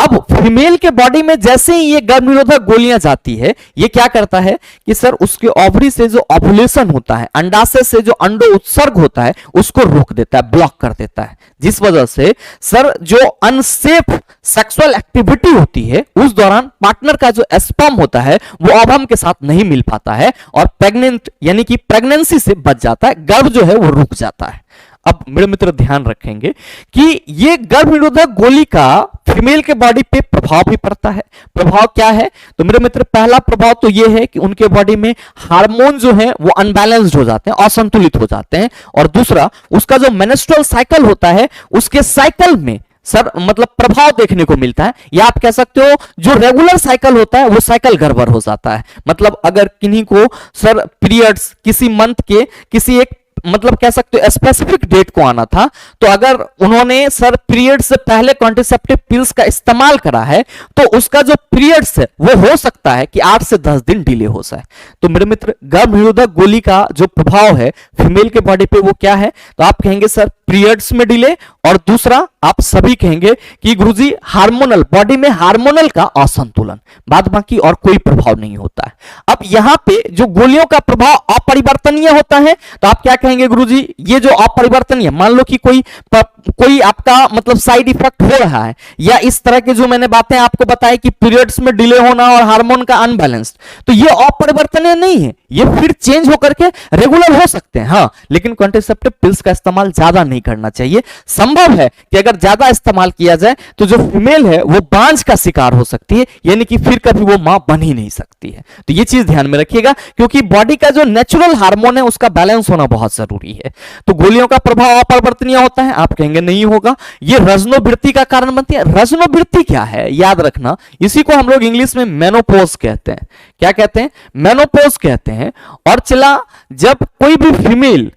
अब फीमेल के बॉडी में जैसे ही ये गर्भ निरोधक गोलियां जाती है, ये क्या करता है कि सर उसके ओवरी से जो ओव्यूलेशन होता है, अंडाशय से जो अंडो उत्सर्ग होता है, उसको रोक देता है, ब्लॉक कर देता है। जिस वजह से सर जो अनसेफ सेक्सुअल एक्टिविटी होती है उस दौरान पार्टनर का जो स्पर्म होता है वो ओवम के साथ नहीं मिल पाता है और प्रेग्नेंट यानी कि प्रेगनेंसी से बच जाता है, गर्भ जो है वो रुक जाता है। अब मेरे मित्र ध्यान रखेंगे कि ये गर्भ निरोधक गोली का फीमेल के बॉडी पे प्रभाव भी पड़ता है। प्रभाव क्या है? तो मेरे मित्र पहला प्रभाव तो ये है कि उनके बॉडी में हार्मोन जो है वो अनबैलेंस्ड हो जाते हैं, असंतुलित हो जाते हैं। और दूसरा, उसका जो मेंस्ट्रुअल साइकिल होता है उसके साइकिल में सर मतलब प्रभाव देखने को मिलता है, या आप कह सकते हो जो रेगुलर साइकिल होता है वो साइकिल गड़बड़ हो जाता है। मतलब अगर किन्हीं को सर पीरियड्स किसी मंथ के किसी एक मतलब कह सकते हो स्पेसिफिक डेट को आना था, तो अगर उन्होंने सर पीरियड से पहले कॉन्ट्रासेप्टिव पिल्स का इस्तेमाल करा है तो उसका जो पीरियड्स है वो हो सकता है कि 8 से 10 दिन डिले हो जाए। तो मेरे मित्र गर्भ निरोधक गोली का जो प्रभाव है फीमेल के बॉडी पे वो क्या है? तो आप कहेंगे सर पीरियड्स में डिले, और दूसरा आप सभी कहेंगे कि गुरुजी हार्मोनल, बॉडी में हार्मोनल का असंतुलन, बाद बाकी और कोई प्रभाव नहीं होता है। अब यहां पे जो गोलियों का प्रभाव अपरिवर्तनीय होता है, तो आप क्या कहेंगे गुरुजी? ये जो अपरिवर्तनीय, मान लो कि कोई आपका मतलब साइड इफेक्ट हो रहा है, या इस तरह के जो मैंने बातें आपको बताई कि पीरियड्स में डिले होना और हार्मोन का अनबैलेंस्ड, तो ये अपरिवर्तनीय नहीं है, ये फिर चेंज होकर के रेगुलर हो सकते हैं। हाँ, लेकिन कॉन्ट्रासेप्टिव पिल्स का इस्तेमाल ज्यादा नहीं करना चाहिए। संभव है कि अगर ज्यादा इस्तेमाल किया जाए तो जो फीमेल है वो बांझ का शिकार हो सकती है, यानी कि फिर कभी वो मां बन ही नहीं सकती है। तो ये चीज ध्यान में रखिएगा, क्योंकि बॉडी का जो नेचुरल हार्मोन है उसका बैलेंस होना बहुत जरूरी है। तो गोलियों का प्रभाव अपरिवर्तनीय होता है, आप कहेंगे नहीं होगा। ये रजनोवृत्ति का कारण बनती है। रजनोवृत्ति क्या है याद रखना, इसी को हम लोग इंग्लिश में मेनोपॉज कहते हैं। क्या कहते हैं? मेनोपॉज कहते हैं। और चला, जब कोई भी फीमेल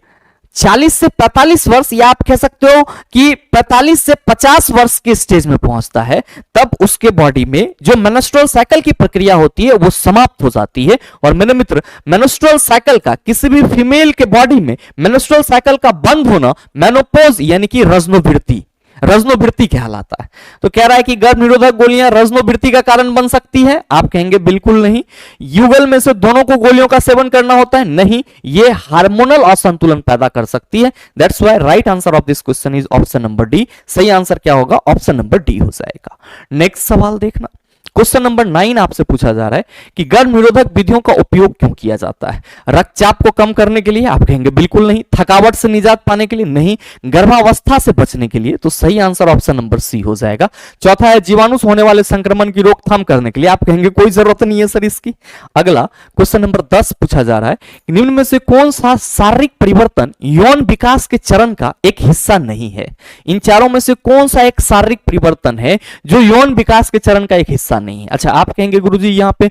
40 से 45 वर्ष, या आप कह सकते हो कि 45 से 50 वर्ष के स्टेज में पहुंचता है, तब उसके बॉडी में जो मेंस्ट्रुअल साइकिल की प्रक्रिया होती है वो समाप्त हो जाती है। और मेरे मित्र, मेंस्ट्रुअल साइकिल का किसी भी फीमेल के बॉडी में मेंस्ट्रुअल साइकिल का बंद होना मेनोपॉज यानी कि रजनोवृत्ति कहलाता है। तो कह रहा है कि गर्भ निरोधक गोलियां रजनोवृत्ति का कारण बन सकती है, आप कहेंगे बिल्कुल नहीं। युगल में से दोनों को गोलियों का सेवन करना होता है, नहीं, ये हार्मोनल असंतुलन पैदा कर सकती है। That's why right answer of this question is option number D. सही आंसर क्या होगा? ऑप्शन नंबर डी हो जाएगा। नेक्स्ट सवाल देखना, क्वेश्चन नंबर 9 आपसे पूछा जा रहा है कि गर्भ निरोधक विधियों का उपयोग क्यों किया जाता है? रक्तचाप को कम करने के लिए, आप कहेंगे बिल्कुल नहीं। थकावट से निजात पाने के लिए, नहीं। गर्भावस्था से बचने के लिए, तो सही आंसर ऑप्शन नंबर सी हो जाएगा। चौथा है जीवाणु से होने वाले संक्रमण की रोकथाम करने के लिए, आप कहेंगे कोई जरूरत नहीं है सर इसकी। अगला क्वेश्चन नंबर 10 पूछा जा रहा है कि निम्न में से कौन सा शारीरिक परिवर्तन यौन विकास के चरण का एक हिस्सा नहीं है? इन चारों में से कौन सा एक शारीरिक परिवर्तन है जो यौन विकास के चरण का एक हिस्सा नहीं है? अच्छा, आप कहेंगे गुरुजी यहाँ पे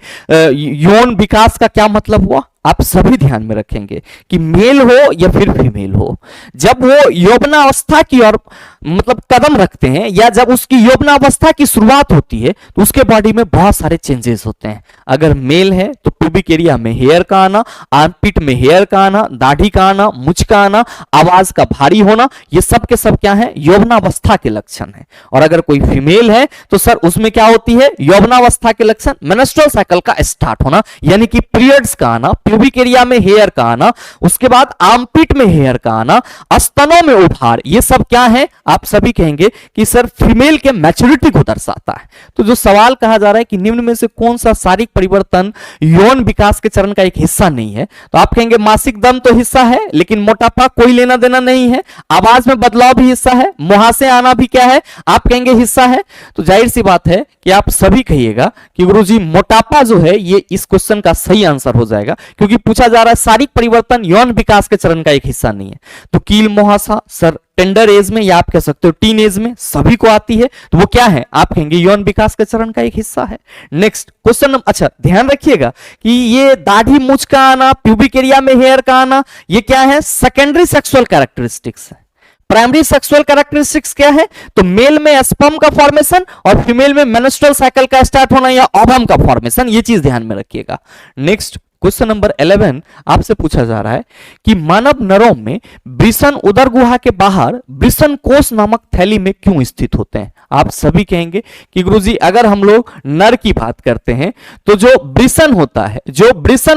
यौन विकास का क्या मतलब हुआ? आप सभी ध्यान में रखेंगे कि मेल हो या फिर फीमेल हो, जब वो यौवनावस्था की ओर मतलब कदम रखते हैं, या जब उसकी यौवनावस्था की शुरुआत होती है, तो उसके बॉडी में बहुत सारे चेंजेस होते हैं। अगर मेल है तो प्यूबिक एरिया में हेयर का आना, आर्मपिट में हेयर का आना, दाढ़ी का आना, मुछ का आना, आवाज का भारी होना, ये सब के सब क्या है? यौवनावस्था के लक्षण है। और अगर कोई फीमेल है तो सर उसमें क्या होती है? यौवनावस्था के लक्षण, मेंस्ट्रुअल साइकिल का स्टार्ट होना, यानी कि पीरियड्स का आना, प्यूबिक एरिया में हेयर का आना, उसके बाद आर्मपिट में हेयर का आना, स्तनों में उभार, ये सब क्या है? आप सभी कहेंगे कि सर फीमेल के मैच्योरिटी को दर्शाता है। तो जो सवाल कहा जा रहा है कि निम्न में से कौन सा शारीरिक परिवर्तन यौन विकास के चरण का एक हिस्सा नहीं है, तो आप कहेंगे मासिक दम तो हिस्सा है, लेकिन मोटापा कोई लेना देना नहीं है। आवाज में बदलाव भी हिस्सा है, मुहासे आना भी क्या है? आप कहेंगे हिस्सा है। तो जाहिर सी बात है कि आप सभी कहिएगा कि गुरुजी मोटापा जो है ये इस क्वेश्चन का सही आंसर हो जाएगा, क्योंकि पूछा जा रहा है शारीरिक परिवर्तन यौन विकास के चरण का एक हिस्सा नहीं है। तो कील मुहासा सर टेंडर एज में, या आप कह सकते हो टीन एज में सभी को आती है, तो वो क्या है? आप कहेंगे यौन विकास के चरण का एक हिस्सा है। नेक्स्ट क्वेश्चन, अच्छा ध्यान रखिएगा कि ये दाढ़ी मूछ का आना, प्यूबिक एरिया में हेयर का आना, ये क्या है? सेकेंडरी सेक्सुअल कैरेक्टरिस्टिक्स है। प्राइमरी सेक्सुअल कैरेक्टरिस्टिक्स क्या है? तो मेल में स्पर्म का फॉर्मेशन और फीमेल में मेंस्ट्रुअल साइकिल का स्टार्ट होना या ओवम का फॉर्मेशन, ये चीज ध्यान में रखिएगा। नेक्स्ट क्वेश्चन नंबर 11 आपसे पूछा जा रहा है कि मानव नरों में वृषण उदर गुहा के बाहर वृषण कोष नामक थैली में क्यों स्थित होते हैं? आप सभी कहेंगे कि गुरुजी अगर हम लोग नर की बात करते हैं तो जो वृषण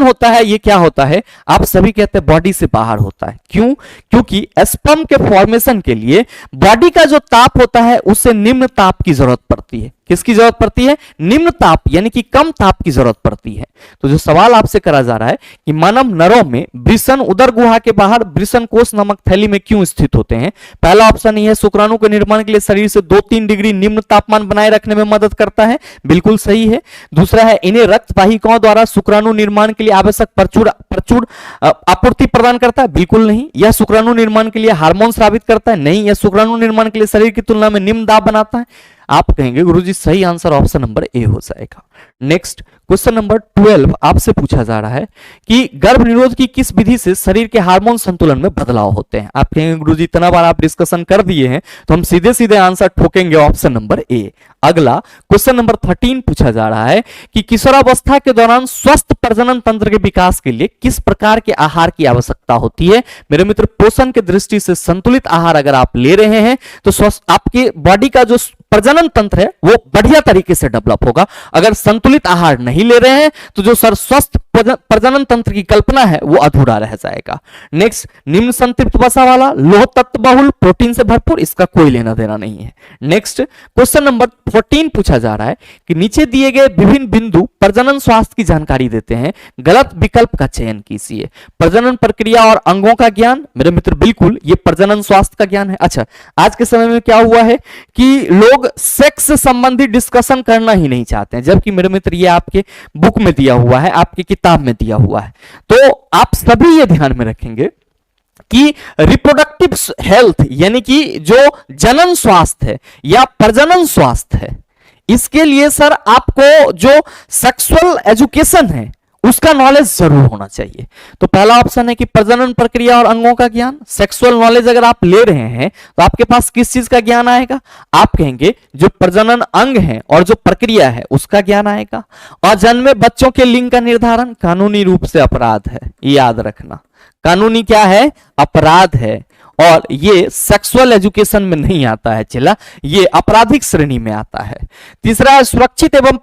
होता है ये क्या होता है? आप सभी कहते हैं बॉडी से बाहर होता है। क्यों? क्योंकि स्पर्म के फॉर्मेशन के लिए बॉडी का जो ताप होता है उससे निम्न ताप की जरूरत पड़ती है। किसकी जरूरत पड़ती है? निम्न ताप, यानी कि कम ताप की जरूरत पड़ती है। तो जो सवाल आपसे करा करा जा रहा है कि मानव नरों में वृषण उदर गुहा के बाहर वृषण कोश नामक थैली में क्यों स्थित होते हैं। पहला ऑप्शन ये है शुक्राणु के निर्माण के लिए शरीर से 2-3 डिग्री निम्न तापमान बनाए रखने में मदद करता है, बिल्कुल सही है। दूसरा है इन्हें रक्त वाहिकाओं द्वारा शुक्राणु निर्माण के लिए आवश्यक प्रचुर आपूर्ति प्रदान करता है, बिल्कुल नहीं। यह शुक्राणु निर्माण के लिए हार्मोन स्रावित करता है, नहीं। यह शुक्राणु निर्माण के लिए शरीर की तुलना में निम्न दाब बनाता है। आप कहेंगे गुरुजी सही आंसर ऑप्शन नंबर ए हो जाएगा। नेक्स्ट क्वेश्चन नंबर 12 आपसे पूछा जा रहा है कि गर्भ निरोध की किस विधि से शरीर के हार्मोन संतुलन में बदलाव होते हैं। आप कहेंगे गुरुजी इतना बार आप डिस्कशन कर दिए हैं तो हम सीधे सीधे आंसर ठोकेंगे ऑप्शन नंबर ए। अगला क्वेश्चन नंबर 13 पूछा जा रहा है कि किशोरावस्था के दौरान स्वस्थ प्रजनन तंत्र के विकास के लिए किस प्रकार के आहार की आवश्यकता होती है। मेरे मित्र पोषण की दृष्टि से संतुलित आहार अगर आप ले रहे हैं तो स्वस्थ आपके बॉडी का जो प्रजनन तंत्र है वो बढ़िया तरीके से डेवलप होगा। अगर संतुलित आहार नहीं ले रहे हैं तो जो स्वस्थ प्रजनन तंत्र की कल्पना है वो अधूरा रह जाएगा। नेक्स्ट निम्न संतृप्त वसा वाला, लोह तत्व बहुल, प्रोटीन से भरपूर, इसका कोई लेना देना नहीं है। नेक्स्ट क्वेश्चन नंबर 14 पूछा जा रहा है कि नीचे दिए गए विभिन्न बिंदु प्रजनन स्वास्थ्य की जानकारी देते हैं, गलत विकल्प का चयन कीजिए। प्रजनन प्रक्रिया और अंगों का ज्ञान, मेरे मित्र बिल्कुल ये प्रजनन स्वास्थ्य का ज्ञान है। अच्छा, आज के समय में क्या हुआ है कि लोग सेक्स से संबंधित डिस्कशन करना ही नहीं चाहते हैं, जबकि मेरे मित्र ये आपके बुक में दिया हुआ है, आपकी किताब में दिया हुआ है। तो आप सभी ये ध्यान में रखेंगे कि रिप्रोडक्टिव हेल्थ यानी कि जो जनन स्वास्थ्य है या प्रजनन स्वास्थ्य है, इसके लिए सर आपको जो सेक्सुअल एजुकेशन है उसका नॉलेज जरूर होना चाहिए। तो पहला ऑप्शन है कि प्रजनन प्रक्रिया और अंगों का ज्ञान। सेक्सुअल नॉलेज अगर आप ले रहे हैं तो आपके पास किस चीज का ज्ञान आएगा, आप कहेंगे जो प्रजनन अंग है और जो प्रक्रिया है उसका ज्ञान आएगा। और जन्मे बच्चों के लिंग का निर्धारण कानूनी रूप से अपराध है, याद रखना, कानूनी क्या है, अपराध है, और ये सेक्सुअल एजुकेशन में नहीं आता है, चला ये आपराधिक श्रेणी में आता है। तीसरा है सुरक्षित एवं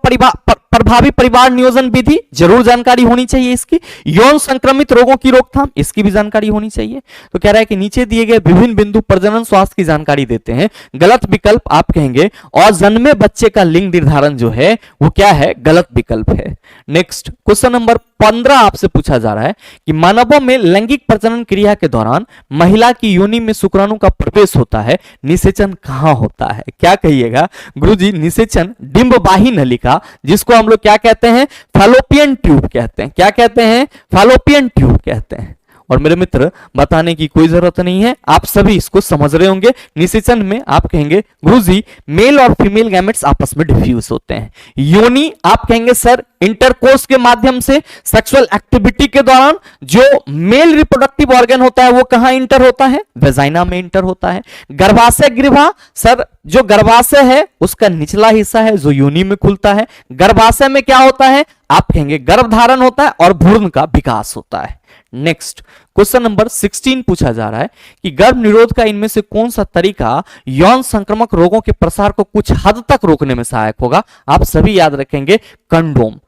प्रभावी परिवार नियोजन विधि, जरूर जानकारी होनी चाहिए इसकी। यौन संक्रमित रोगों की रोकथाम, इसकी भी जानकारी होनी चाहिए। तो कह रहा है कि नीचे दिए गए विभिन्न बिंदु प्रजनन स्वास्थ्य की जानकारी देते हैं, गलत विकल्प आप कहेंगे और जन्मे बच्चे का लिंग निर्धारण जो है वो क्या है, गलत विकल्प है। नेक्स्ट क्वेश्चन नंबर 15 आपसे पूछा जा रहा है कि मानवों में लैंगिक प्रजनन क्रिया के दौरान महिला की योनि में शुक्राणु का प्रवेश होता है, निषेचन कहां होता है। क्या कहिएगा गुरुजी, निषेचन डिंबवाही नलिका, जिसको हम लोग क्या कहते हैं, फैलोपियन ट्यूब कहते हैं। क्या कहते हैं, फैलोपियन ट्यूब कहते हैं। और मेरे मित्र बताने की कोई जरूरत नहीं है, आप सभी इसको समझ रहे होंगे। निषेचन में आप कहेंगे गुरुजी मेल और फीमेल गैमेट्स आपस में डिफ्यूज होते हैं। योनि आप कहेंगे सर इंटरकोर्स के माध्यम से सेक्सुअल एक्टिविटी के दौरान जो मेल रिप्रोडक्टिव ऑर्गन होता है वो कहां इंटर होता है, वेजाइना में इंटर होता है। गर्भाशय ग्रीवा, सर जो गर्भाशय है उसका निचला हिस्सा है जो योनि में खुलता है। गर्भाशय में क्या होता है, आप कहेंगे गर्भधारण होता है और भ्रूण का विकास होता है। नेक्स्ट क्वेश्चन नंबर 16 पूछा जा रहा है कि गर्भ निरोध का इनमें से कौन सा तरीका यौन संक्रामक रोगों के प्रसार को कुछ हद तक रोकने में सहायक होगा। आप सभी याद रखेंगे कंडोम,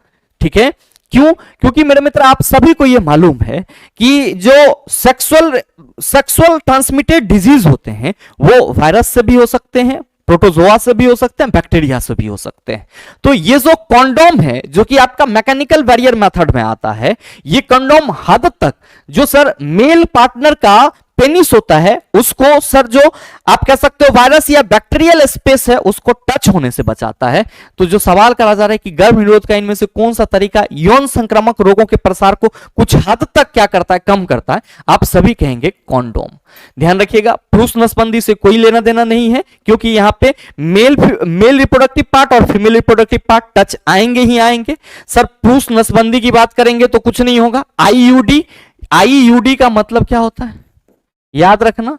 ठीक है। क्यों, क्योंकि मेरे मित्र आप सभी को यह मालूम है कि जो सेक्सुअल ट्रांसमिटेड डिजीज होते हैं वो वायरस से भी हो सकते हैं, प्रोटोजोआ से भी हो सकते हैं, बैक्टीरिया से भी हो सकते हैं। तो ये जो कॉन्डोम है जो कि आपका मैकेनिकल बैरियर मेथड में आता है, ये कॉन्डोम हद तक जो सर मेल पार्टनर का पेनिस होता है उसको सर जो आप कह सकते हो वायरस या बैक्टीरियल स्पेस है उसको टच होने से बचाता है। तो जो सवाल करा जा रहा है कि गर्भ निरोध का इनमें से कौन सा तरीका यौन संक्रामक रोगों के प्रसार को कुछ हद तक क्या करता है, कम करता है, आप सभी कहेंगे कॉन्डोम। ध्यान रखिएगा पुरुष नसबंदी से कोई लेना देना नहीं है, क्योंकि यहां पे मेल रिप्रोडक्टिव पार्ट और फीमेल रिप्रोडक्टिव पार्ट टच आएंगे ही आएंगे। सर पुरुष नसबंदी की बात करेंगे तो कुछ नहीं होगा। आईयूडी का मतलब क्या होता है, याद रखना,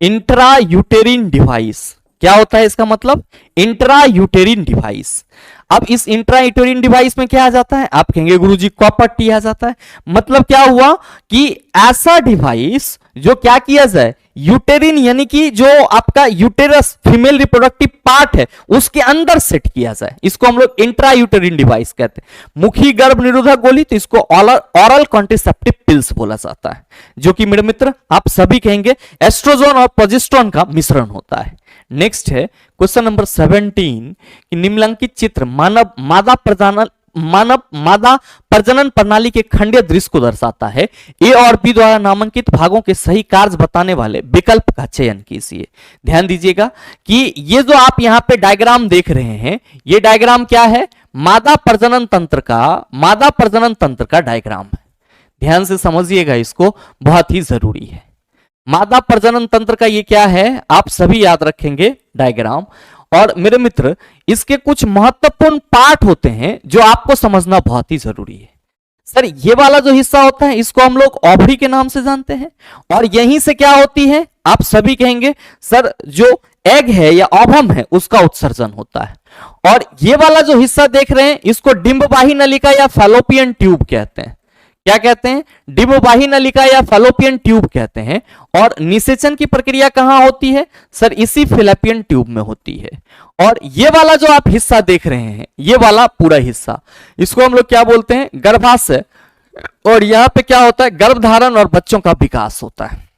इंट्रा यूटेरिन डिवाइस। क्या होता है इसका मतलब, इंट्रा यूटेरिन डिवाइस। अब इस इंट्रा यूटेरिन डिवाइस में क्या आ जाता है, आप कहेंगे गुरुजी कॉपर टी आ जाता है। मतलब क्या हुआ कि ऐसा डिवाइस जो क्या किया जाए, यूटेरिन यानी कि जो आपका यूटेरस फीमेल रिप्रोडक्टिव पार्ट है उसके अंदर सेट किया जाए, इसको हम लोग इंट्रा यूटेरिन डिवाइस कहते हैं। मुखी गर्भ निरोधक गोली तो इसको ऑरल कॉन्ट्रासेप्टिव पिल्स बोला जाता है, जो कि मेरे मित्र आप सभी कहेंगे एस्ट्रोजन और प्रोजेस्टेरोन का मिश्रण होता है। नेक्स्ट है क्वेश्चन नंबर 17 कि निम्नलिखित चित्र मादा मानव मादा प्रजनन प्रणाली के खंडीय दृश्य को दर्शाता है। ए और बी द्वारा नामांकित भागों के सही कार्य बताने वाले विकल्प का चयन कीजिए। ध्यान दीजिएगा कि ये जो आप यहां पे डायग्राम देख रहे हैं, ये डायग्राम क्या है? मादा प्रजनन तंत्र का डायग्राम है। ध्यान से समझिएगा, इसको बहुत ही जरूरी है। मादा प्रजनन तंत्र का ये क्या है, आप सभी याद रखेंगे डायग्राम। और मेरे मित्र, इसके कुछ महत्वपूर्ण पार्ट होते हैं जो आपको समझना बहुत ही जरूरी है। सर ये वाला जो हिस्सा होता है इसको हम लोग ओवरी के नाम से जानते हैं, और यहीं से क्या होती है, आप सभी कहेंगे सर जो एग है या ओवम है उसका उत्सर्जन होता है। और ये वाला जो हिस्सा देख रहे हैं इसको डिंबवाही नलिका या फैलोपियन ट्यूब कहते हैं। क्या कहते हैं? डिंबवाही नलिका या फैलोपियन ट्यूब कहते हैं। और निषेचन की प्रक्रिया कहां होती है? सर इसी फैलोपियन ट्यूब में होती है। और ये वाला जो आप हिस्सा देख रहे हैं, ये वाला पूरा हिस्सा, इसको हम लोग क्या बोलते हैं? गर्भाशय। और यहां पे क्या होता है? गर्भधारण और बच्चों का विकास होता है।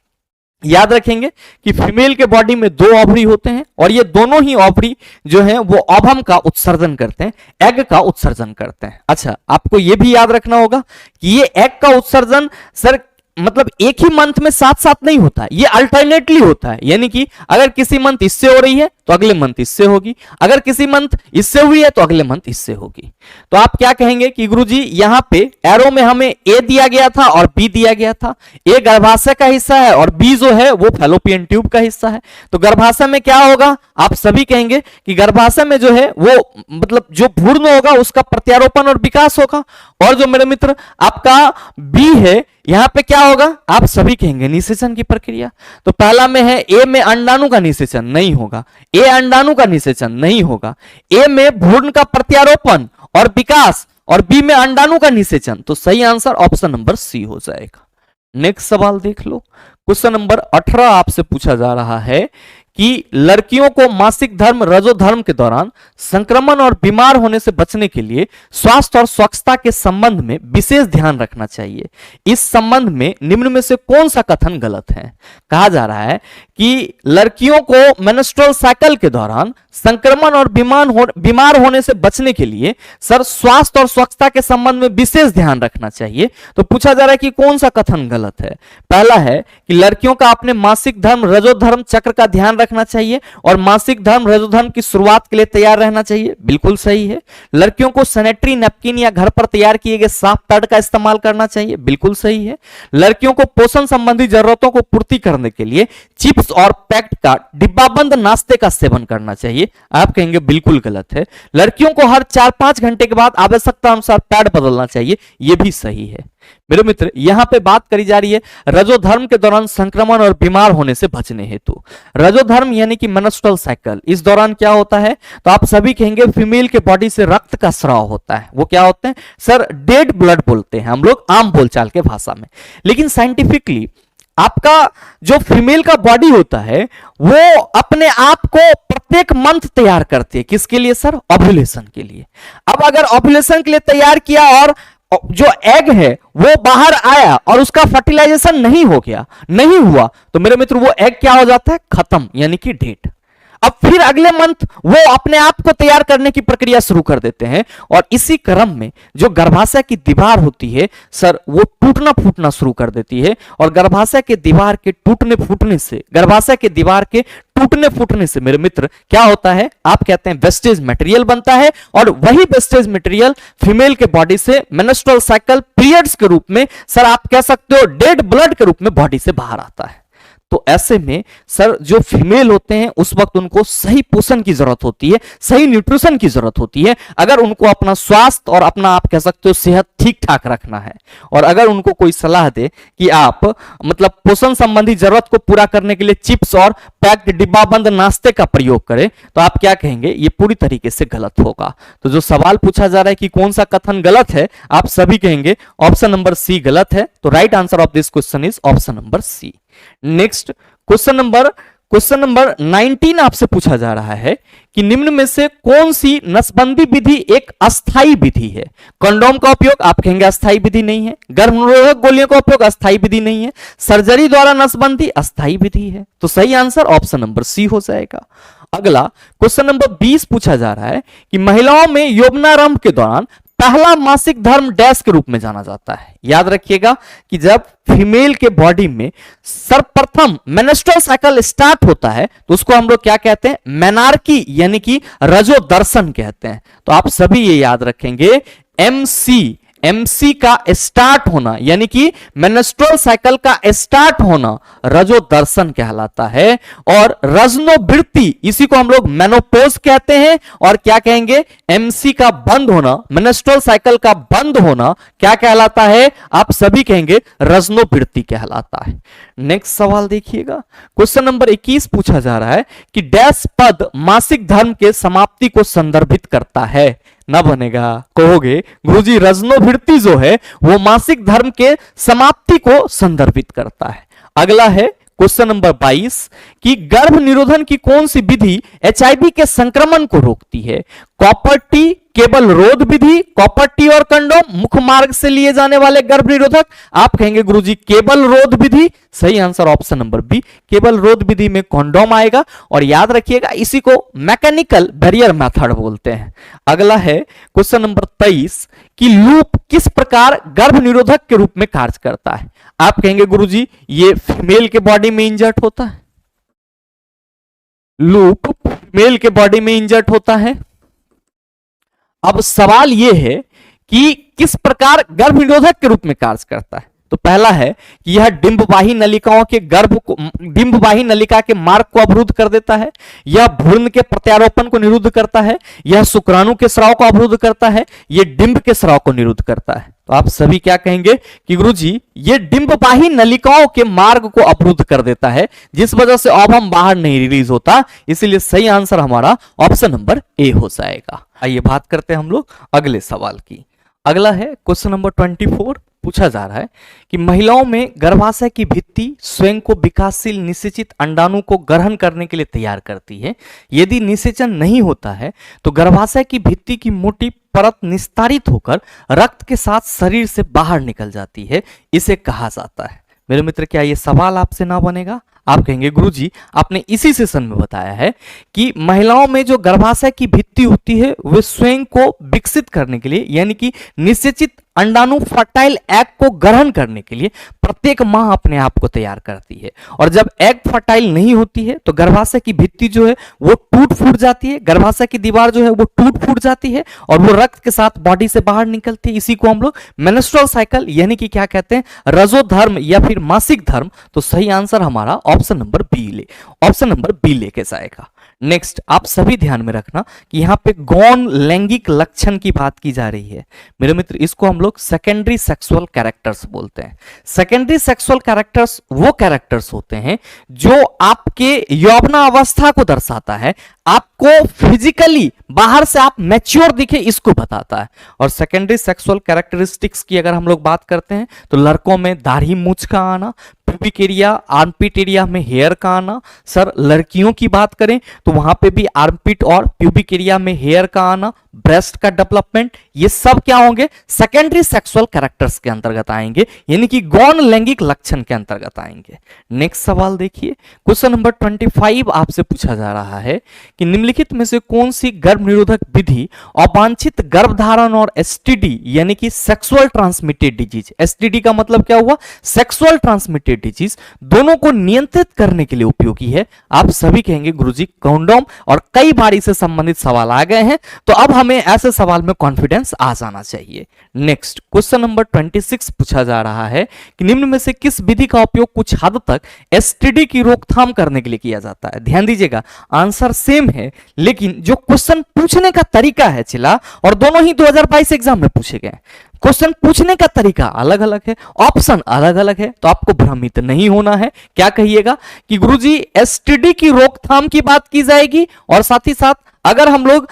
याद रखेंगे कि फीमेल के बॉडी में 2 ओवरी होते हैं, और ये दोनों ही ओवरी जो हैं वो ओवम का उत्सर्जन करते हैं, एग का उत्सर्जन करते हैं। अच्छा, आपको ये भी याद रखना होगा कि ये एग का उत्सर्जन सर मतलब एक ही मंथ में साथ साथ नहीं होता है, ये अल्टरनेटली होता है। यानी कि अगर किसी मंथ इससे हो रही है तो अगले मंथ इससे होगी, अगर किसी मंथ इससे हुई है तो अगले मंथ इससे होगी। तो आप क्या कहेंगे कि गुरुजी यहां पे एरो में हमें ए दिया गया था और बी दिया गया था। ए गर्भाशय का हिस्सा है और बी जो है वो फैलोपियन ट्यूब का हिस्सा है। तो गर्भाशय में क्या होगा? आप सभी कहेंगे कि गर्भाशय में जो है वो मतलब जो भ्रूण होगा उसका प्रत्यारोपण और विकास होगा। और जो मेरे मित्र आपका बी है, यहां पे क्या होगा? आप सभी कहेंगे निषेचन की प्रक्रिया। तो पहला में है ए में अंडाणु का निषेचन नहीं होगा, ए अंडाणु का निषेचन नहीं होगा, ए में भ्रूण का प्रत्यारोपण और विकास, और बी में अंडाणु का निषेचन। तो सही आंसर ऑप्शन नंबर सी हो जाएगा। नेक्स्ट सवाल देख लो। क्वेश्चन नंबर 18 आपसे पूछा जा रहा है कि लड़कियों को मासिक धर्म रजोधर्म के दौरान संक्रमण और बीमार होने से बचने के लिए स्वास्थ्य और स्वच्छता के संबंध में विशेष ध्यान रखना चाहिए। इस संबंध में निम्न में से कौन सा कथन गलत है? कहा जा रहा है कि लड़कियों को मेंस्ट्रुअल साइकिल के दौरान संक्रमण और बीमार होने से बचने के लिए सर स्वास्थ्य और स्वच्छता के संबंध में विशेष ध्यान रखना चाहिए। तो पूछा जा रहा है कि कौन सा कथन गलत है? पहला है कि लड़कियों का अपने मासिक धर्म रजोधर्म चक्र का ध्यान रखना चाहिए और मासिक धर्म रजोधर्म की शुरुआत के लिए तैयार रहना चाहिए, बिल्कुल सही है। लड़कियों को सैनिटरी नैपकिन या घर पर तैयार किए गए साफ पैड का इस्तेमाल करना चाहिए, बिल्कुल सही है। लड़कियों को पोषण संबंधी जरूरतों को पूर्ति करने के लिए चिप्स और पैक्ड का डिब्बाबंद नाश्ते का सेवन करना चाहिए, आप कहेंगे बिल्कुल गलत है। लड़कियों को हर 4-5 घंटे के बाद आवश्यकता अनुसार पैड बदलना चाहिए, यह भी सही है। मेरे मित्र यहां पे बात करी जा रही है रजोधर्म के दौरान संक्रमण और बीमार होने से बचने हेतु। रजोधर्म यानी कि मेंस्ट्रुअल साइकिल, इस दौरान क्या होता है? तो आप सभी कहेंगे फीमेल के बॉडी से रक्त का स्राव होता है। वो क्या होते हैं? सर डेड ब्लड बोलते हैं हम लोग आम बोलचाल के भाषा में। लेकिन साइंटिफिकली आपका जो फीमेल का बॉडी होता है वो अपने आप को प्रत्येक मंथ तैयार करती है। किसके लिए सर? ओव्यूलेशन के लिए। अब अगर ओव्यूलेशन के लिए तैयार किया और जो एग है वो बाहर आया और उसका फर्टिलाइजेशन नहीं हो गया, नहीं हुआ, तो मेरे मित्र वो एग क्या हो जाता है? खत्म, यानी कि डेड। अब फिर अगले मंथ वो अपने आप को तैयार करने की प्रक्रिया शुरू कर देते हैं, और इसी क्रम में जो गर्भाशय की दीवार होती है सर वो टूटना फूटना शुरू कर देती है, और गर्भाशय के दीवार के टूटने फूटने से मेरे मित्र क्या होता है? आप कहते हैं वेस्टेज मटेरियल बनता है, और वही वेस्टेज मटेरियल फीमेल के बॉडी से मेंस्ट्रुअल साइकिल पीरियड्स के रूप में सर आप कह सकते हो डेड ब्लड के रूप में बॉडी से बाहर आता है। तो ऐसे में सर जो फीमेल होते हैं उस वक्त उनको सही पोषण की जरूरत होती है, सही न्यूट्रिशन की जरूरत होती है, अगर उनको अपना स्वास्थ्य और अपना आप कह सकते हो सेहत ठीक ठाक रखना है। और अगर उनको कोई सलाह दे कि आप मतलब पोषण संबंधी जरूरत को पूरा करने के लिए चिप्स और पैक्ड डिब्बाबंद नाश्ते का प्रयोग करें, तो आप क्या कहेंगे? ये पूरी तरीके से गलत होगा। तो जो सवाल पूछा जा रहा है कि कौन सा कथन गलत है, आप सभी कहेंगे ऑप्शन नंबर सी गलत है। तो right answer of this question is option number C. Next question number 19 आपसे पूछा जा रहा है कि निम्न में से कौन सी नसबंदी विधि एक अस्थाई विधि है? कंडोम का उपयोग आप कहेंगे अस्थाई विधि नहीं है, गर्भनिरोधक गोलियों का उपयोग अस्थाई विधि नहीं है, सर्जरी द्वारा नसबंदी अस्थाई विधि है। तो सही आंसर ऑप्शन नंबर सी हो जाएगा। अगला क्वेश्चन नंबर 20 पूछा जा रहा है कि महिलाओं में यौवनारंभ के दौरान पहला मासिक धर्म डैश के रूप में जाना जाता है। याद रखिएगा कि जब फीमेल के बॉडी में सर्वप्रथम मेंस्ट्रुअल साइकिल स्टार्ट होता है तो उसको हम लोग क्या कहते हैं, मेनार्की यानी कि रजो दर्शन कहते हैं। तो आप सभी ये याद रखेंगे, एमसी का स्टार्ट होना यानी कि मेंस्ट्रुअल साइकिल का स्टार्ट होना रजो दर्शन कहलाता है। और रजनोवृत्ति इसी को हम लोग मेनोपॉज कहते हैं। और क्या कहेंगे, एमसी का बंद होना, मेंस्ट्रुअल साइकिल का बंद होना क्या कहलाता है, आप सभी कहेंगे रजनोवृत्ति कहलाता है। नेक्स्ट सवाल देखिएगा, क्वेश्चन नंबर 21 पूछा जा रहा है कि डैश पद मासिक धर्म के समाप्ति को संदर्भित करता है। ना बनेगा, कहोगे गुरुजी रजनोवृत्ति जो है वो मासिक धर्म के समाप्ति को संदर्भित करता है। अगला है क्वेश्चन नंबर 22 कि गर्भ निरोधन की कौन सी विधि एचआईवी के संक्रमण को रोकती है। कॉपर टी, केवल रोध विधि, कॉपर टी और कंडोम, मुख मार्ग से लिए जाने वाले गर्भ निरोधक। आप कहेंगे गुरुजी केवल रोध विधि। सही आंसर ऑप्शन नंबर बी, केवल रोध विधि में कंडोम आएगा। और याद रखिएगा इसी को मैकेनिकल बैरियर मेथड बोलते हैं। अगला है क्वेश्चन नंबर 23 कि लूप किस प्रकार गर्भ निरोधक के रूप में कार्य करता है। आप कहेंगे गुरुजी ये फीमेल के बॉडी में इंजर्ट होता है, लूप फीमेल के बॉडी में इंजर्ट होता है। अब सवाल यह है कि किस प्रकार गर्भ निरोधक के रूप में कार्य करता है। तो पहला है कि यह डिंबवाही नलिकाओं के डिंबवाही नलिका के मार्ग को अवरुद्ध कर देता है, यह भ्रूण के प्रत्यारोपण को निरुद्ध करता है, यह शुक्राणु के स्राव को अवरुद्ध करता है, यह डिंब के स्राव को निरुद्ध करता है। तो आप सभी क्या कहेंगे कि गुरुजी ये डिंबवाही नलिकाओं के मार्ग को अवरुद्ध कर देता है, जिस वजह से ओवम बाहर नहीं रिलीज होता। इसीलिए सही आंसर हमारा ऑप्शन नंबर ए हो जाएगा। आइए बात करते हैं हम लोग अगले सवाल की। अगला है क्वेश्चन नंबर 24 पूछा जा रहा है कि महिलाओं में गर्भाशय की भित्ति स्वयं को विकासशील निषेचित अंडाणु को ग्रहण करने के लिए तैयार करती है। यदि निषेचन नहीं होता है तो गर्भाशय की भित्ति की मोटी परत निस्तारित होकर रक्त के साथ शरीर से बाहर निकल जाती है, इसे कहा जाता है। मेरे मित्र क्या ये सवाल आपसे ना बनेगा? आप कहेंगे गुरुजी आपने इसी सेशन में बताया है कि महिलाओं में जो गर्भाशय की भित्ति होती है वे स्वयं को विकसित करने के लिए यानी कि निषेचित अंडाणु फर्टाइल एग को ग्रहण करने के लिए प्रत्येक माह अपने आप को तैयार करती है। और जब एग फर्टाइल नहीं होती है तो गर्भाशय की भित्ति जो है वो टूट फूट जाती है, गर्भाशय की दीवार जो है वो टूट फूट जाती है और वो रक्त के साथ बॉडी से बाहर निकलती है। इसी को हम लोग मेंस्ट्रुअल साइकिल यानी कि क्या कहते हैं, रजोधर्म या फिर मासिक धर्म। तो सही आंसर हमारा ऑप्शन नंबर बी लेके जाएगा। नेक्स्ट आप सभी ध्यान में रखना कि यहाँ पे गौण लैंगिक लक्षण की बात की जा रही है। मेरे मित्र इसको हम लोग सेकेंडरी सेक्सुअल कैरेक्टर्स बोलते हैं। सेकेंडरी सेक्सुअल कैरेक्टर्स वो कैरेक्टर्स होते हैं जो आपके यौवनावस्था को दर्शाता है, आपको फिजिकली बाहर से आप मैच्योर दिखे इसको बताता है। और सेकेंडरी सेक्सुअल कैरेक्टरिस्टिक्स की अगर हम लोग बात करते हैं तो लड़कों में दाढ़ी मूंछ का आना, प्यूबिक एरिया आर्मपिट एरिया में हेयर का आना। सर लड़कियों की बात करें तो वहां पे भी आर्मपिट और प्यूबिक एरिया में हेयर का आना, ब्रेस्ट का डेवलपमेंट, ये सब क्या होंगे, सेकेंडरी सेक्सुअल कैरेक्टर्स के अंतर्गत आएंगे, यानी कि गौण लैंगिक लक्षण के अंतर्गत आएंगे। नेक्स्ट सवाल देखिए, क्वेश्चन नंबर 25 आपसे पूछा जा रहा है कि निम्नलिखित में से कौन सी गर्भ निरोधक विधि अवांछित गर्भधारण और एसटीडी यानी कि सेक्सुअल ट्रांसमिटेड डिजीज, एसटीडी का मतलब क्या हुआ, सेक्सुअल ट्रांसमिटेड डिजीज, दोनों को नियंत्रित करने के लिए उपयोगी है। आप सभी कहेंगे गुरुजी कंडोम, और कई बार इससे संबंधित सवाल आ गए हैं, तो अब हमें ऐसे सवाल में कॉन्फिडेंस आ जाना चाहिए। नेक्स्ट क्वेश्चन नंबर 26 पूछा जा रहा है कि निम्न में से किस विधि का उपयोग कुछ हद तक एसटीडी की रोकथाम करने के लिए किया जाता है। ध्यान दीजिएगा आंसर सेम है, लेकिन जो क्वेश्चन पूछने का तरीका है चिला, और दोनों ही 2022 एग्जाम में पूछे गए, क्वेश्चन पूछने का तरीका अलग अलग है, ऑप्शन अलग अलग है, तो आपको भ्रमित नहीं होना है। क्या कहिएगा कि गुरुजी एसटीडी की रोकथाम की बात की जाएगी, और साथ ही साथ अगर हम लोग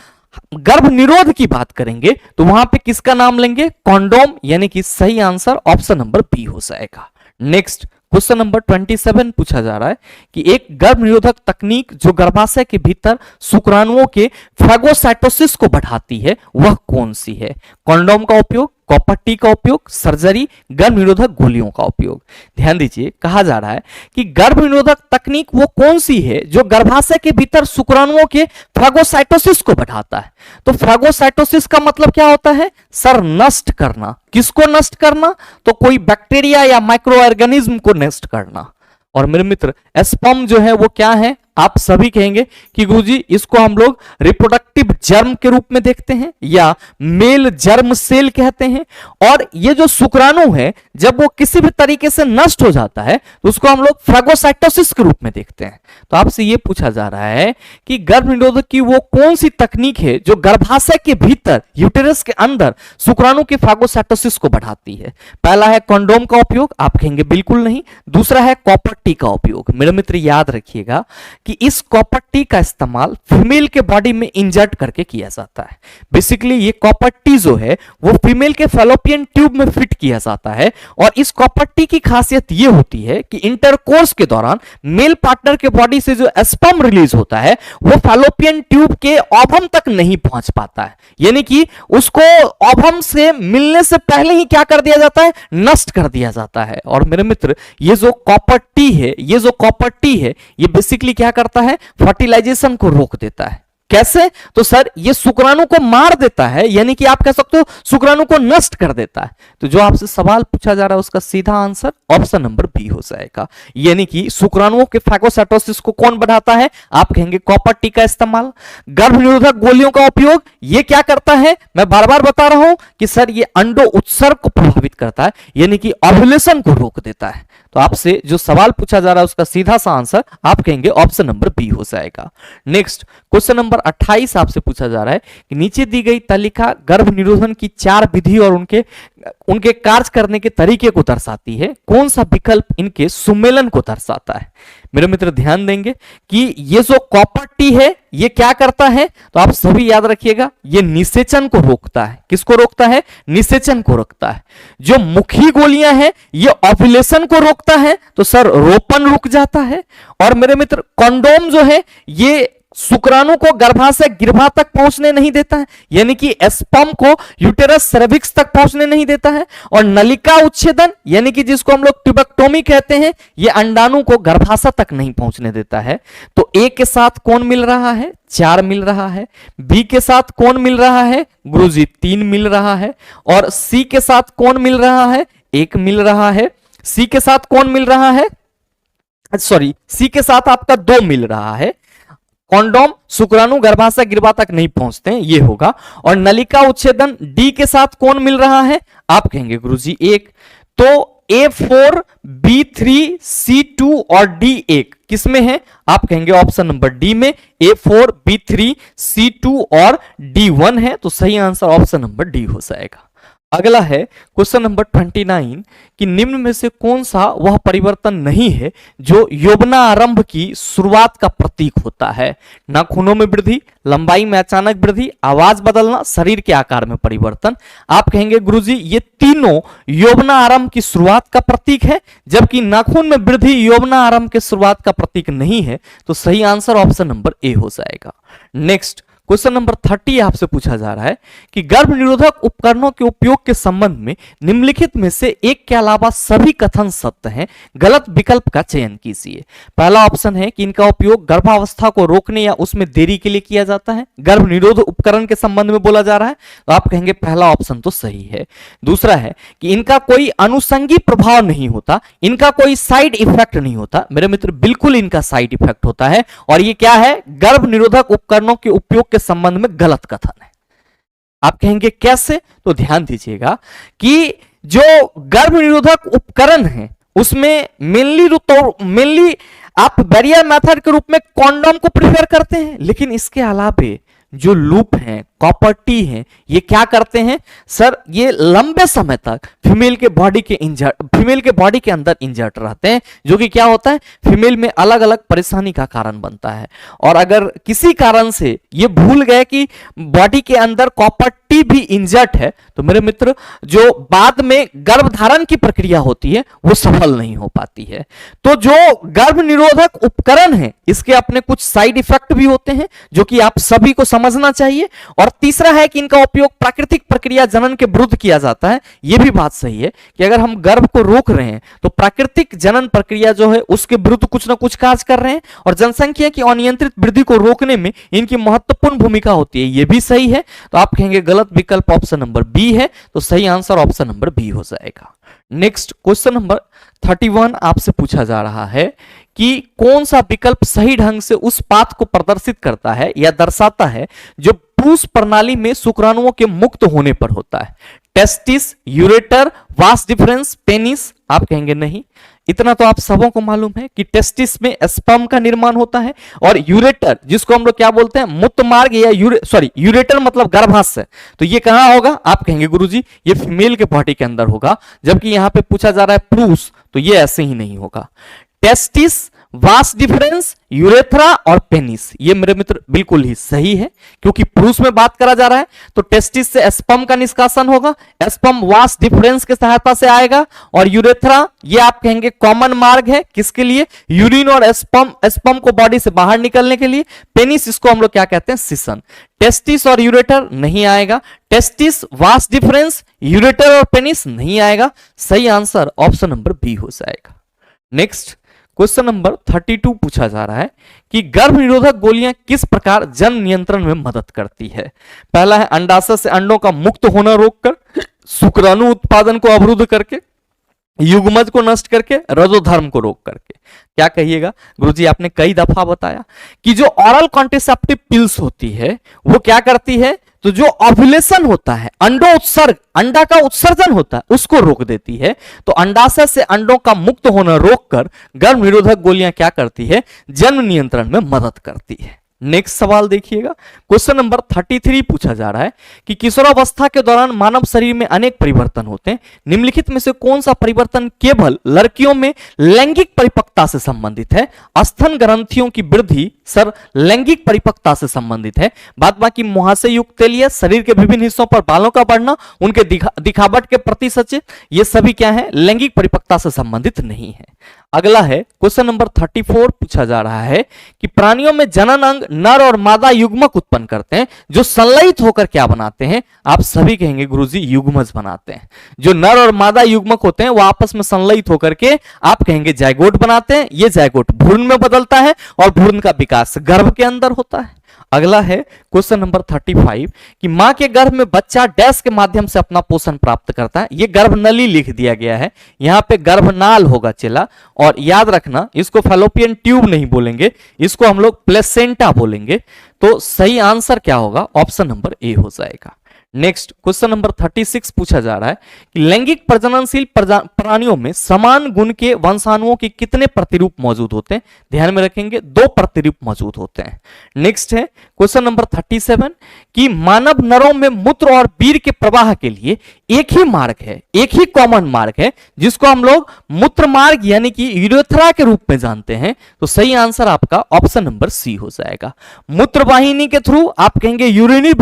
गर्भ निरोध की बात करेंगे तो वहां पे किसका नाम लेंगे, कंडोम, यानी कि सही आंसर ऑप्शन नंबर बी हो जाएगा। नेक्स्ट क्वेश्चन नंबर 27 पूछा जा रहा है कि एक गर्भ निरोधक तकनीक जो गर्भाशय के भीतर शुक्राणुओं के फैगोसाइटोसिस को बढ़ाती है वह कौन सी है। कंडोम का उपयोग, कॉपर टी का उपयोग, सर्जरी, गर्भ निरोधक गोलियों का उपयोग। ध्यान दीजिए, कहा जा रहा है कि गर्भ निरोधक तकनीक वो कौन सी है जो गर्भाशय के भीतर शुक्राणुओं के फेगोसाइटोसिस को बढ़ाता है। तो फेगोसाइटोसिस का मतलब क्या होता है सर? नष्ट करना। किसको नष्ट करना? तो कोई बैक्टीरिया या माइक्रो ऑर्गेनिज्म को नष्ट करना। और मेरे मित्र, स्पर्म जो है वो क्या है? आप सभी कहेंगे कि गुरुजी इसको हम लोग रिप्रोडक्टिव जर्म के रूप में देखते हैं या मेल जर्म सेल कहते हैं। और ये जो शुक्राणु है जब वो किसी भी तरीके से नष्ट हो जाता है तो उसको हम लोग फेगोसाइटोसिस के रूप में देखते हैं। तो आपसे ये पूछा जा रहा है कि गर्भ निरोधक की वो कौन सी तकनीक है जो गर्भाशय के भीतर यूटेरस के अंदर शुक्राणु के फेगोसाइटोसिस को बढ़ाती है। पहला है कंडोम का उपयोग, आप कहेंगे बिल्कुल नहीं। दूसरा है कॉपर टी का उपयोग। मेरे मित्र याद रखिएगा कि इस कॉपर टी का इस्तेमाल फीमेल के बॉडी में इंजर्ट करके किया जाता है। बेसिकली ये कॉपर टी जो है वो फीमेल के फैलोपियन ट्यूब में फिट किया जाता है। और इस कॉपर टी की खासियत ये होती है कि इंटरकोर्स के दौरान मेल पार्टनर के बॉडी से जो स्पर्म रिलीज होता है वो फैलोपियन ट्यूब के ओवम तक नहीं पहुंच पाता है, यानी कि उसको ओवम से मिलने से पहले ही क्या कर दिया जाता है? नष्ट कर दिया जाता है। और मेरे मित्र, ये जो कॉपर टी है ये बेसिकली क्या करता है? फर्टिलाइजेशन को रोक देता है। कैसे? तो सर ये शुक्राणु को मार देता है, यानी कि आप कह सकते हो शुक्राणु को नष्ट कर देता है। तो जो आपसे सवाल पूछा जा रहा है उसका सीधा आंसर ऑप्शन नंबर बी हो जाएगा, यानी कि शुक्राणुओं के फेगोसाइटोसिस को कौन बढ़ाता है? आप कहेंगे कॉपर टी का इस्तेमाल। गर्भ निरोधक गोलियों का उपयोग ये क्या करता है? मैं बार बार बता रहा हूं कि सर ये अंडो उत्सर्ग को प्रभावित करता है, यानी कि ओव्यूलेशन को रोक देता है। तो आपसे जो सवाल पूछा जा रहा है उसका सीधा सा आंसर आप कहेंगे ऑप्शन नंबर बी हो जाएगा। नेक्स्ट क्वेश्चन नंबर 28 आपसे पूछा जा रहा है कि नीचे दी गई तालिका गर्भ निरोधन की 4 विधि और उनके कार्य करने के तरीके को दर्शाती है। कौन सा विकल्प इनके सुमेलन को दर्शाता है? मेरे मित्र ध्यान देंगे कि ये जो कॉपर टी है ये क्या करता है? तो आप सभी याद रखिएगा, ये निषेचन को रोकता है। किसको रोकता है? निषेचन को रोकता है। जो मुखी गोलियां हैं ये ओव्यूलेशन को रोकता है, तो सर रोपण रुक जाता है। और मेरे मित्र कंडोम जो है ये शुक्राणु को गर्भाशय गिर्भा तक पहुंचने नहीं देता है, यानी कि स्पर्म को यूटेरस सर्विक्स तक पहुंचने नहीं देता है। और नलिका उच्छेदन यानी कि जिसको हम लोग ट्यूबेक्टोमी कहते हैं, ये अंडाणु को गर्भाशय तक नहीं पहुंचने देता है। तो ए के साथ कौन मिल रहा है? 4 मिल रहा है। बी के साथ कौन मिल रहा है? गुरुजी 3 मिल रहा है। और सी के साथ कौन मिल रहा है? 1 मिल रहा है। सी के साथ कौन मिल रहा है? सॉरी, सी के साथ आपका 2 मिल रहा है। कॉन्डोम शुक्राणु गर्भाशय गिर्भा तक नहीं पहुंचते हैं, ये होगा। और नलिका उच्छेदन डी के साथ कौन मिल रहा है? आप कहेंगे गुरुजी 1। तो A4, B3, C2 और D1 किसमें है? आप कहेंगे ऑप्शन नंबर डी में। A4, B3, C2 और D1 है, तो सही आंसर ऑप्शन नंबर डी हो जाएगा। अगला है क्वेश्चन नंबर 29 कि निम्न में से कौन सा वह परिवर्तन नहीं है जो यौवनारंभ की शुरुआत का प्रतीक होता है? नाखूनों में वृद्धि, लंबाई में अचानक वृद्धि, आवाज बदलना, शरीर के आकार में परिवर्तन। आप कहेंगे गुरुजी ये तीनों यौवनारंभ की शुरुआत का प्रतीक है, जबकि नाखून में वृद्धि यौवनारंभ के शुरुआत का प्रतीक नहीं है। तो सही आंसर ऑप्शन नंबर ए हो जाएगा। नेक्स्ट क्वेश्चन नंबर 30 आपसे पूछा जा रहा है कि गर्भ निरोधक उपकरणों के उपयोग के संबंध में निम्नलिखित में से एक के अलावा सभी कथन सत्य हैं, गलत विकल्प का चयन कीजिए। पहला ऑप्शन है कि इनका उपयोग गर्भावस्था को रोकने या उसमें देरी के लिए किया जाता है। गर्भ निरोध उपकरण के संबंध में बोला जा रहा है, तो आप कहेंगे पहला ऑप्शन तो सही है। दूसरा है कि इनका कोई अनुषंगी प्रभाव नहीं होता, इनका कोई साइड इफेक्ट नहीं होता। मेरे मित्र बिल्कुल इनका साइड इफेक्ट होता है, और ये क्या है? गर्भ निरोधक उपकरणों के उपयोग के संबंध में गलत कथन है। आप कहेंगे कैसे? तो ध्यान दीजिएगा कि जो गर्भ निरोधक उपकरण है उसमें मेनली आप बैरियर मेथड के रूप में कॉन्डोम को प्रेफर करते हैं, लेकिन इसके अलावे जो लूप हैं, कॉपर टी हैं, ये क्या करते हैं सर? ये लंबे समय तक फीमेल के बॉडी के अंदर इंजर्ट रहते हैं, जो कि क्या होता है? फीमेल में अलग अलग परेशानी का कारण बनता है। और अगर किसी कारण से ये भूल गए कि बॉडी के अंदर कॉपर फर्टिलिटी भी इंजर्ड है तो मेरे मित्र जो बाद में गर्भधारण की प्रक्रिया होती है वो सफल नहीं हो पाती है। तो जो गर्भ निरोधक उपकरण है इसके अपने कुछ साइड इफेक्ट भी होते हैं जो कि आप सभी को समझना चाहिए। और तीसरा है कि इनका उपयोग प्राकृतिक प्रक्रिया जनन के विरुद्ध किया जाता है। यह भी बात सही है कि अगर हम गर्भ को रोक रहे हैं तो प्राकृतिक जनन प्रक्रिया जो है उसके विरुद्ध कुछ ना कुछ कार्य कर रहे हैं और जनसंख्या की अनियंत्रित वृद्धि को रोकने में इनकी महत्वपूर्ण भूमिका होती है। यह भी सही है। तो आप कहेंगे गलत विकल्प ऑप्शन नंबर बी है, तो सही आंसर ऑप्शन नंबर बी हो जाएगा। नेक्स्ट क्वेश्चन नंबर 31 आपसे पूछा जा रहा है कि कौन सा विकल्प सही ढंग से उस पाथ को प्रदर्शित करता है या दर्शाता है जो पुरुष प्रणाली में शुक्राणुओं के मुक्त होने पर होता है। Testis, ureter, vas deferens, penis. आप कहेंगे नहीं, इतना तो आप सबों को मालूम है कि टेस्टिस में स्पर्म का निर्माण होता है और यूरेटर जिसको हम लोग क्या बोलते हैं मूत्र मार्ग या यूरेटर मतलब गर्भाशय, तो ये कहां होगा। आप कहेंगे गुरुजी ये फीमेल के बॉडी के अंदर होगा, जबकि यहां पे पूछा जा रहा है पुरुष, तो ये ऐसे ही नहीं होगा। टेस्टिस, वास डिफरेंस, यूरेथ्रा और पेनिस, ये मेरे मित्र बिल्कुल ही सही है क्योंकि पुरुष में बात करा जा रहा है तो टेस्टिस से स्पर्म का निष्कासन होगा, स्पर्म वास डिफरेंस की सहायता से आएगा और यूरेथ्रा ये आप कहेंगे कॉमन मार्ग है किसके लिए, यूरिन और स्पर्म को बॉडी से बाहर निकलने के लिए। पेनिस इसको हम लोग क्या कहते हैं, सिसन। टेस्टिस और यूरेटर नहीं आएगा, टेस्टिस, वास डिफरेंस, यूरेटर और पेनिस नहीं आएगा। सही आंसर ऑप्शन नंबर बी हो जाएगा। नेक्स्ट क्वेश्चन नंबर 32 पूछा जा रहा है कि गर्भ निरोधक गोलियां किस प्रकार जन नियंत्रण में मदद करती है। पहला है अंडाशय से अंडों का मुक्त होना रोककर, शुक्राणु उत्पादन को अवरुद्ध करके, युग्मज को नष्ट करके, रजोधर्म को रोक करके। क्या कहिएगा गुरुजी, आपने कई दफा बताया कि जो ऑरल कॉन्ट्रासेप्टिव पिल्स होती है वो क्या करती है, तो जो ओव्यूलेशन होता है, अंडो उत्सर्ग, अंडा का उत्सर्जन होता है, उसको रोक देती है। तो अंडाशय से अंडों का मुक्त होना रोककर गर्भ निरोधक गोलियां क्या करती है, जन्म नियंत्रण में मदद करती है। नेक्स्ट सवाल देखिएगा, क्वेश्चन नंबर 33 पूछा जा रहा है कि किशोरावस्था के दौरान मानव शरीर में अनेक परिवर्तन होते हैं, निम्नलिखित में से कौन सा परिवर्तन केवल लड़कियों में लैंगिक परिपक्वता से संबंधित है। स्तन ग्रंथियों की वृद्धि सर लैंगिक परिपक्वता से संबंधित है, बाद बाकी मुहासे युक्त तेलिया, शरीर के विभिन्न हिस्सों पर बालों का बढ़ना, उनके दिखावट के प्रति सचेत, ये सभी क्या है, लैंगिक परिपक्वता से संबंधित नहीं है। अगला है क्वेश्चन नंबर 34 पूछा जा रहा है कि प्राणियों में जनन अंग नर और मादा युग्मक उत्पन्न करते हैं जो संलयित होकर क्या बनाते हैं। आप सभी कहेंगे गुरुजी युग्मज बनाते हैं। जो नर और मादा युग्मक होते हैं वो आपस में संलयित होकर के आप कहेंगे जायगोट बनाते हैं। ये जायगोट भ्रूण में बदलता है और भ्रूण का विकास गर्भ के अंदर होता है। अगला है क्वेश्चन नंबर 35 कि मां के गर्भ में बच्चा डैश के माध्यम से अपना पोषण प्राप्त करता है। ये गर्भनली लिख दिया गया है, यहां पे गर्भनाल होगा चेला, और याद रखना इसको फैलोपियन ट्यूब नहीं बोलेंगे, इसको हम लोग प्लेसेंटा बोलेंगे। तो सही आंसर क्या होगा, ऑप्शन नंबर ए हो जाएगा। नेक्स्ट क्वेश्चन नंबर 36 पूछा जा रहा है कि लैंगिक प्रजननशील प्राणियों में समान गुण के वंशाणुओं के कितने प्रतिरूप मौजूद होते हैं। ध्यान में रखेंगे 2 प्रतिरूप मौजूद होते हैं। नेक्स्ट है क्वेश्चन नंबर 37 कि मानव नरों में मूत्र और वीर्य के प्रवाह के लिए एक ही मार्ग है, एक ही कॉमन मार्ग है जिसको हम लोग मूत्र मार्ग यानी कि यूरेथ्रा के रूप में जानते हैं। तो सही आंसर आपका ऑप्शन नंबर सी हो जाएगा। मूत्र वाहिनी के थ्रू आप कहेंगे यूरिनरी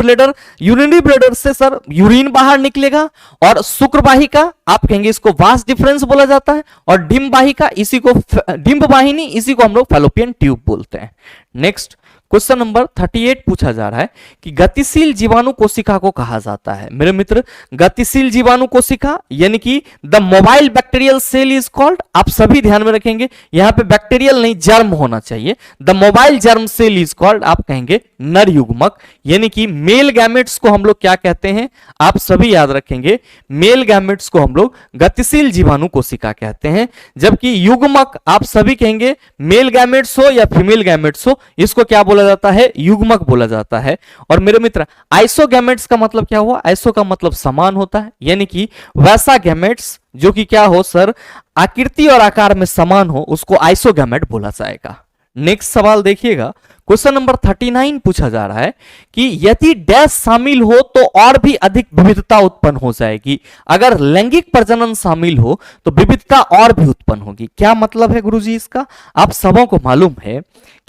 ब्लैडर से सर यूरिन बाहर निकलेगा, और शुक्र वाहिका आप कहेंगे इसको वास डिफरेंस बोला जाता है, और डिंब वाहिका इसी को डिंब वाहिनी इसी को हम लोग फैलोपियन ट्यूब बोलते हैं। नेक्स्ट क्वेश्चन नंबर 38 पूछा जा रहा है कि गतिशील जीवाणु कोशिका को कहा जाता है। मेरे मित्र गतिशील जीवाणु कोशिका यानी कि the mobile bacterial cell is called, आप सभी ध्यान में रखेंगे यहां पे बैक्टीरियल नहीं जर्म होना चाहिए। The mobile germ cell is called आप कहेंगे नर युग्मक, यानी कि मेल गैमेट्स को हम लोग क्या कहते हैं, आप सभी याद रखेंगे मेल गैमेट्स को हम लोग गतिशील जीवाणु कोशिका कहते हैं, जबकि युग्मक आप सभी कहेंगे मेल गैमेट्स हो या फीमेल गैमेट्स हो इसको क्या बोला जाता है, युग्मक बोला जाता है। और मेरे मित्र आइसोगैमेट्स का मतलब क्या हुआ, आइसो का मतलब समान होता है, यानी कि वैसा गैमेट्स जो कि क्या हो सर आकृति और आकार में समान हो उसको आइसोगैमेट बोला जाएगा। नेक्स्ट सवाल देखिएगा, क्वेश्चन नंबर 39 पूछा जा रहा है कि यदि डैश शामिल हो तो और भी अधिक विविधता उत्पन्न हो जाएगी। अगर लैंगिक प्रजनन शामिल हो तो विविधता और भी उत्पन्न होगी। क्या मतलब है गुरुजी इसका, आप सबों को मालूम है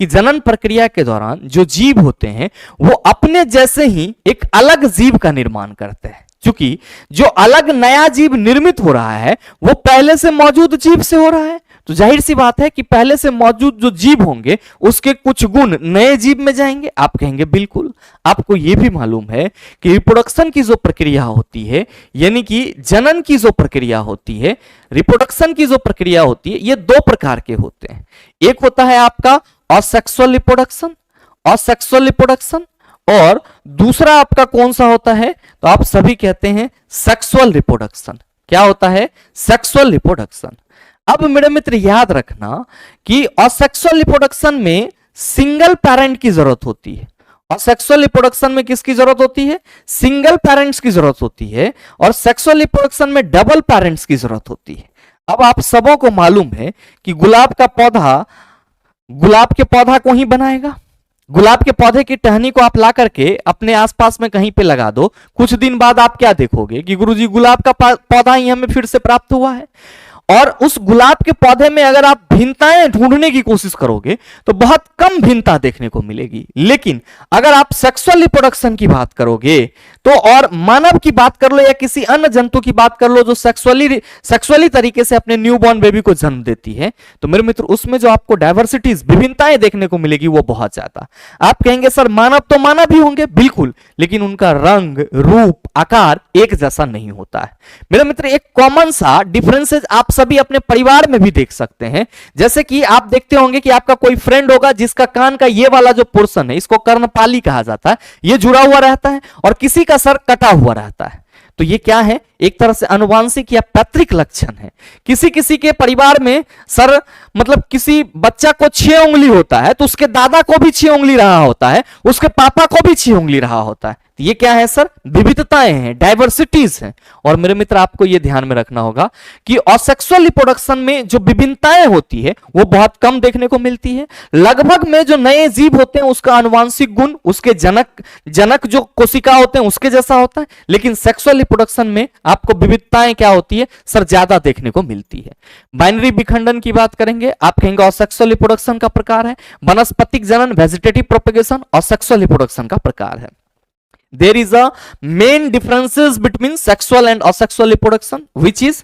कि जनन प्रक्रिया के दौरान जो जीव होते हैं वो अपने जैसे ही एक अलग जीव का निर्माण करते हैं, क्योंकि जो अलग नया जीव निर्मित हो रहा है वो पहले से मौजूद जीव से हो रहा है। तो जाहिर सी बात है कि पहले से मौजूद जो जीव होंगे उसके कुछ गुण नए जीव में जाएंगे। आप कहेंगे बिल्कुल। आपको यह भी मालूम है कि रिप्रोडक्शन की जो प्रक्रिया होती है, यानी कि जनन की जो प्रक्रिया होती है, रिप्रोडक्शन की जो प्रक्रिया होती है, ये दो प्रकार के होते हैं। एक होता है आपका असेक्सुअल रिप्रोडक्शन, असेक्सुअल रिप्रोडक्शन, और दूसरा आपका कौन सा होता है, तो आप सभी कहते हैं सेक्सुअल रिप्रोडक्शन। क्या होता है? Sexual reproduction. अब मेरे मित्र याद रखना कि असेक्सुअल रिप्रोडक्शन में सिंगल पेरेंट की जरूरत होती है। असेक्सुअल रिप्रोडक्शन में किसकी जरूरत होती है? सिंगल पेरेंट्स की जरूरत होती है, और सेक्सुअल रिप्रोडक्शन में डबल पेरेंट्स की जरूरत होती है। अब आप सबों को मालूम है कि गुलाब का पौधा गुलाब के पौधा को ही बनाएगा। गुलाब के पौधे की टहनी को आप ला करके अपने आसपास में कहीं पे लगा दो, कुछ दिन बाद आप क्या देखोगे कि गुरुजी गुलाब का पौधा ही हमें फिर से प्राप्त हुआ है। और उस गुलाब के पौधे में अगर आप भिन्नताएं ढूंढने की कोशिश करोगे तो बहुत कम भिन्नता देखने को मिलेगी। लेकिन अगर आप सेक्सुअल रिप्रोडक्शन की बात करोगे तो, और मानव की बात कर लो या किसी अन्य जंतु की बात कर लो जो सेक्सुअली तरीके से अपने न्यूबॉर्न बेबी को जन्म देती है, तो मेरे मित्र उसमें जो आपको डायवर्सिटीज, विभिन्नताएं देखने को मिलेगी वो बहुत ज्यादा। आप कहेंगे सर मानव तो मानव ही होंगे, बिल्कुल, लेकिन उनका रंग, रूप, आकार एक जैसा नहीं होता है। मेरे मित्र एक कॉमन सा डिफरेंसेस आप सभी अपने परिवार में भी देख सकते हैं। जैसे कि आप देखते होंगे कि आपका कोई फ्रेंड होगा जिसका कान का ये वाला जो पोर्शन है, इसको कर्णपाली कहा जाता है, ये जुड़ा हुआ रहता है, और किसी का सर कटा हुआ रहता है। तो ये क्या है? एक तरह से अनुवांशिक या पैतृक लक्षण है। किसी किसी के परिवार में सर, मतलब किसी बच्चा को 6 उंगली होता है तो उसके दादा को भी 6 उंगली रहा होता है, उसके पापा को भी 6 उंगली रहा होता है। तो ये क्या है सर? विविधताएं हैं, डाइवर्सिटीज हैं। और मेरे मित्र आपको ये ध्यान में रखना होगा कि असेक्सुअल रिप्रोडक्शन में जो विभिन्नताएं होती है वो बहुत कम देखने को मिलती है। लगभग में जो नए जीव होते हैं उसका आनुवांशिक गुण उसके जनक जो कोशिका होते हैं उसके जैसा होता है, लेकिन सेक्सुअल रिप्रोडक्शन में आपको विविधताएं क्या होती है सर? ज्यादा देखने को मिलती है। बाइनरी विखंडन की बात करेंगे, आप कहेंगे असेक्सुअल रिप्रोडक्शन का प्रकार है। वनस्पतिक जनन, वेजिटेटिव प्रोपेगेशन असेक्सुअल रिप्रोडक्शन का प्रकार है। There is a main differences between sexual and asexual reproduction, which is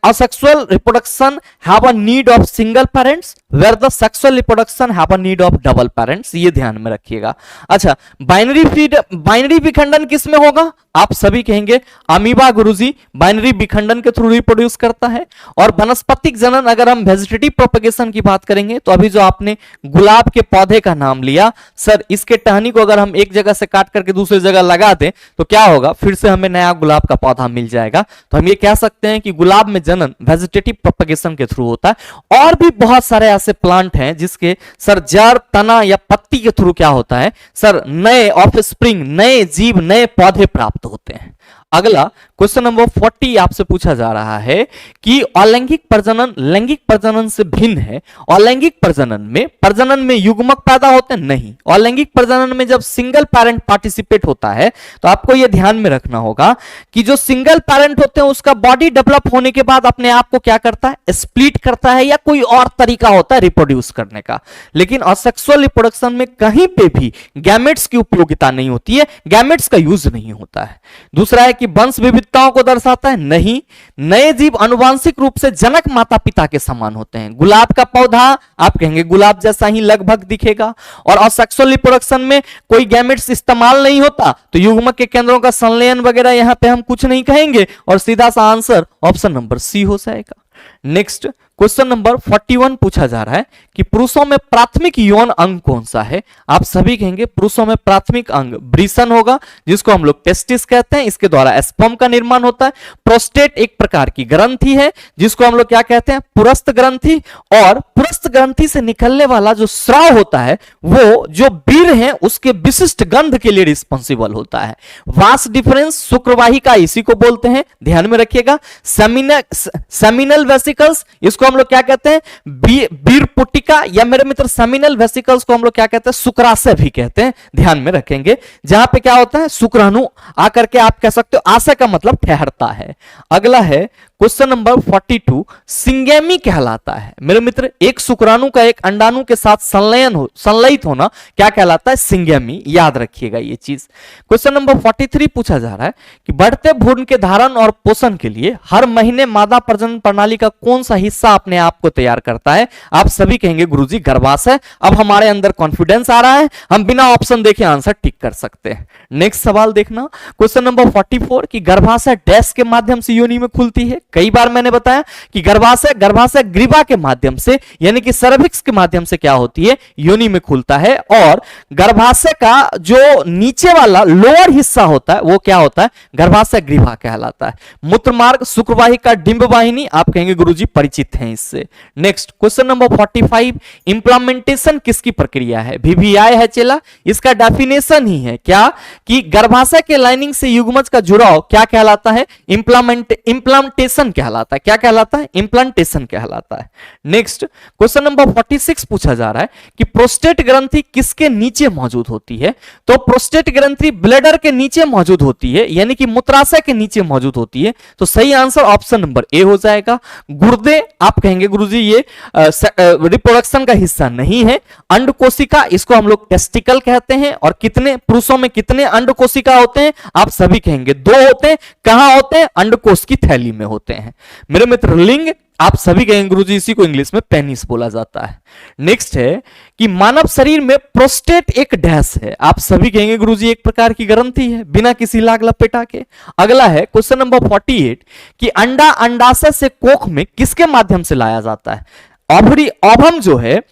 asexual reproduction have a need of single parents, where the sexual reproduction have a need of double parents। ये ध्यान में रखिएगा। अच्छा, binary विखंडन किस में होगा? आप सभी कहेंगे अमीबा गुरुजी बाइनरी विखंडन के थ्रू रिप्रोड्यूस करता है। और वनस्पतिक जनन, अगर हम वेजिटेटिव प्रोपेगेशन की बात करेंगे तो अभी जो आपने गुलाब के पौधे का नाम लिया, सर इसके टहनी को अगर हम एक जगह से काट करके दूसरी जगह लगा दें तो क्या होगा? फिर से हमें नया गुलाब का पौधा मिल जाएगा। तो हम ये कह सकते हैं कि गुलाब में जनन वेजिटेटिव प्रोपेगेशन के थ्रू होता है। और भी बहुत सारे ऐसे प्लांट हैं जिसके सर जड़, तना या पत्ती के थ्रू क्या होता है सर? नए ऑफस्प्रिंग, नए जीव, नए पौधे प्राप्त होते हैं। अगला क्वेश्चन नंबर 40 आपसे पूछा जा रहा है कि अलैंगिक प्रजनन लैंगिक प्रजनन से भिन्न है। अलैंगिक प्रजनन में युग्मक पैदा होते हैं? नहीं। अलैंगिक प्रजनन में जब सिंगल पेरेंट पार्टिसिपेट होता है तो आपको यह ध्यान में रखना होगा कि जो सिंगल पेरेंट होते हैं उसका बॉडी डेवलप होने के बाद अपने आप को क्या करता है? स्प्लिट करता है, या कोई और तरीका होता है रिप्रोड्यूस करने का। लेकिन असेक्सुअल रिप्रोडक्शन में कहीं पे भी गैमेट्स की उपयोगिता नहीं होती है, गैमेट्स का यूज नहीं होता है। दूसरा है कि वंश विविधताओं को दर्शाता है? नहीं। नए जीव अनुवांशिक रूप से जनक माता पिता के समान होते हैं। गुलाब का पौधा आप कहेंगे गुलाब जैसा ही लगभग दिखेगा। और असेक्सुअल रिप्रोडक्शन में कोई गैमेट्स इस्तेमाल नहीं होता, तो युग्मक के केंद्रों का संलयन वगैरह यहां पे हम कुछ नहीं कहेंगे, और सीधा सा आंसर ऑप्शन नंबर सी हो जाएगा। नेक्स्ट क्वेश्चन नंबर 41 पूछा जा रहा है कि पुरुषों में प्राथमिक यौन अंग कौन सा है? आप सभी कहेंगे पुरुषों में प्राथमिक अंग वृषण होगा, जिसको हम लोग टेस्टिस कहते हैं। इसके द्वारा स्पर्म का निर्माण होता है। प्रोस्टेट एक प्रकार की ग्रंथि है जिसको हम लोग क्या कहते हैं? पुरस्थ ग्रंथि। और पुरस्थ ग्रंथि से निकलने वाला जो स्राव होता है वो जो वीर्य है उसके विशिष्ट गंध के लिए रिस्पॉन्सिबल होता है। वास डिफरेंस शुक्रवाहिका इसी को बोलते हैं, ध्यान में रखिएगा। सेमिनल वेसिकल्स, इसको हम लोग क्या कहते हैं? बीर पुटिका, या मेरे मित्र सेमिनल वेसिकल्स को हम लोग क्या कहते हैं? शुक्राशय भी कहते हैं, ध्यान में रखेंगे। जहां पे क्या होता है? शुक्राणु आकर के आप कह सकते हो, आशय का मतलब ठहरता है। अगला है क्वेश्चन नंबर 42 सिंगेमी कहलाता है। मेरे मित्र, एक शुक्राणु का एक अंडाणु के साथ संलयित होना क्या कहलाता है? सिंगेमी। याद रखिएगा ये चीज। क्वेश्चन नंबर 43 पूछा जा रहा है कि बढ़ते भ्रूण के धारण और पोषण के लिए हर महीने मादा प्रजनन प्रणाली का कौन सा हिस्सा अपने आप को तैयार करता है? आप सभी कहेंगे गुरुजी गर्भाशय। अब हमारे अंदर कॉन्फिडेंस आ रहा है, हम बिना ऑप्शन देखे आंसर टिक कर सकते हैं। नेक्स्ट सवाल देखना, क्वेश्चन नंबर 44 कि गर्भाशय डैश के माध्यम से योनि में खुलती है। कई बार मैंने बताया कि गर्भाशय ग्रीवा के माध्यम से यानी कि सर्विक्स के माध्यम से क्या होती है? योनि में खुलता है। और गर्भाशय का जो नीचे वाला लोअर हिस्सा होता है वो क्या होता है? गर्भाशय ग्रीवा कहलाता है। मूत्रमार्ग, शुक्रवाहिका, डिंब वाहिनी, आप कहेंगे गुरुजी परिचित हैं इससे। नेक्स्ट क्वेश्चन नंबर 45 इंप्लांटेशन किसकी प्रक्रिया है? VVI है चेला। इसका डेफिनेशन ही है क्या कि गर्भाशय के लाइनिंग से युग्मज का जुड़ाव क्या कहलाता है? इंप्लांटेशन कहलाता है। क्या कहलाता है? इंप्लांटेशन कहलाता है। नेक्स्ट क्वेश्चन नंबर 46 पूछा जा रहा है कि प्रोस्टेट ग्रंथि किसके नीचे मौजूद होती है? तो प्रोस्टेट ग्रंथि ब्लैडर के नीचे मौजूद होती है यानी कि मूत्राशय के नीचे मौजूद होती है। तो सही आंसर ऑप्शन नंबर ए हो जाएगा। गुर्दे, आप कहेंगे गुरुजी ये रिप्रोडक्शन का हिस्सा नहीं है। अंडकोशिका, इसको हम लोग टेस्टिकल कहते हैं। और कितने पुरुषों में कितने अंडकोशिका होते हैं? आप सभी कहेंगे 2 होते हैं। कहां होते हैं? अंडकोश की थैली में होते हैं। मेरे मित्र लिंग, आप सभी कहेंगे गुरुजी इसी को इंग्लिश में पेनिस बोला जाता है। नेक्स्ट है कि मानव शरीर में प्रोस्टेट एक डैश है। आप सभी कहेंगे गुरुजी एक प्रकार की ग्रंथि है बिना किसी लाग लपेटा के। अगला है क्वेश्चन नंबर 48 कि अंडा अंडाशय से कोख में किसके माध्यम से लाया जाता है? ओवरी, ओवम जो है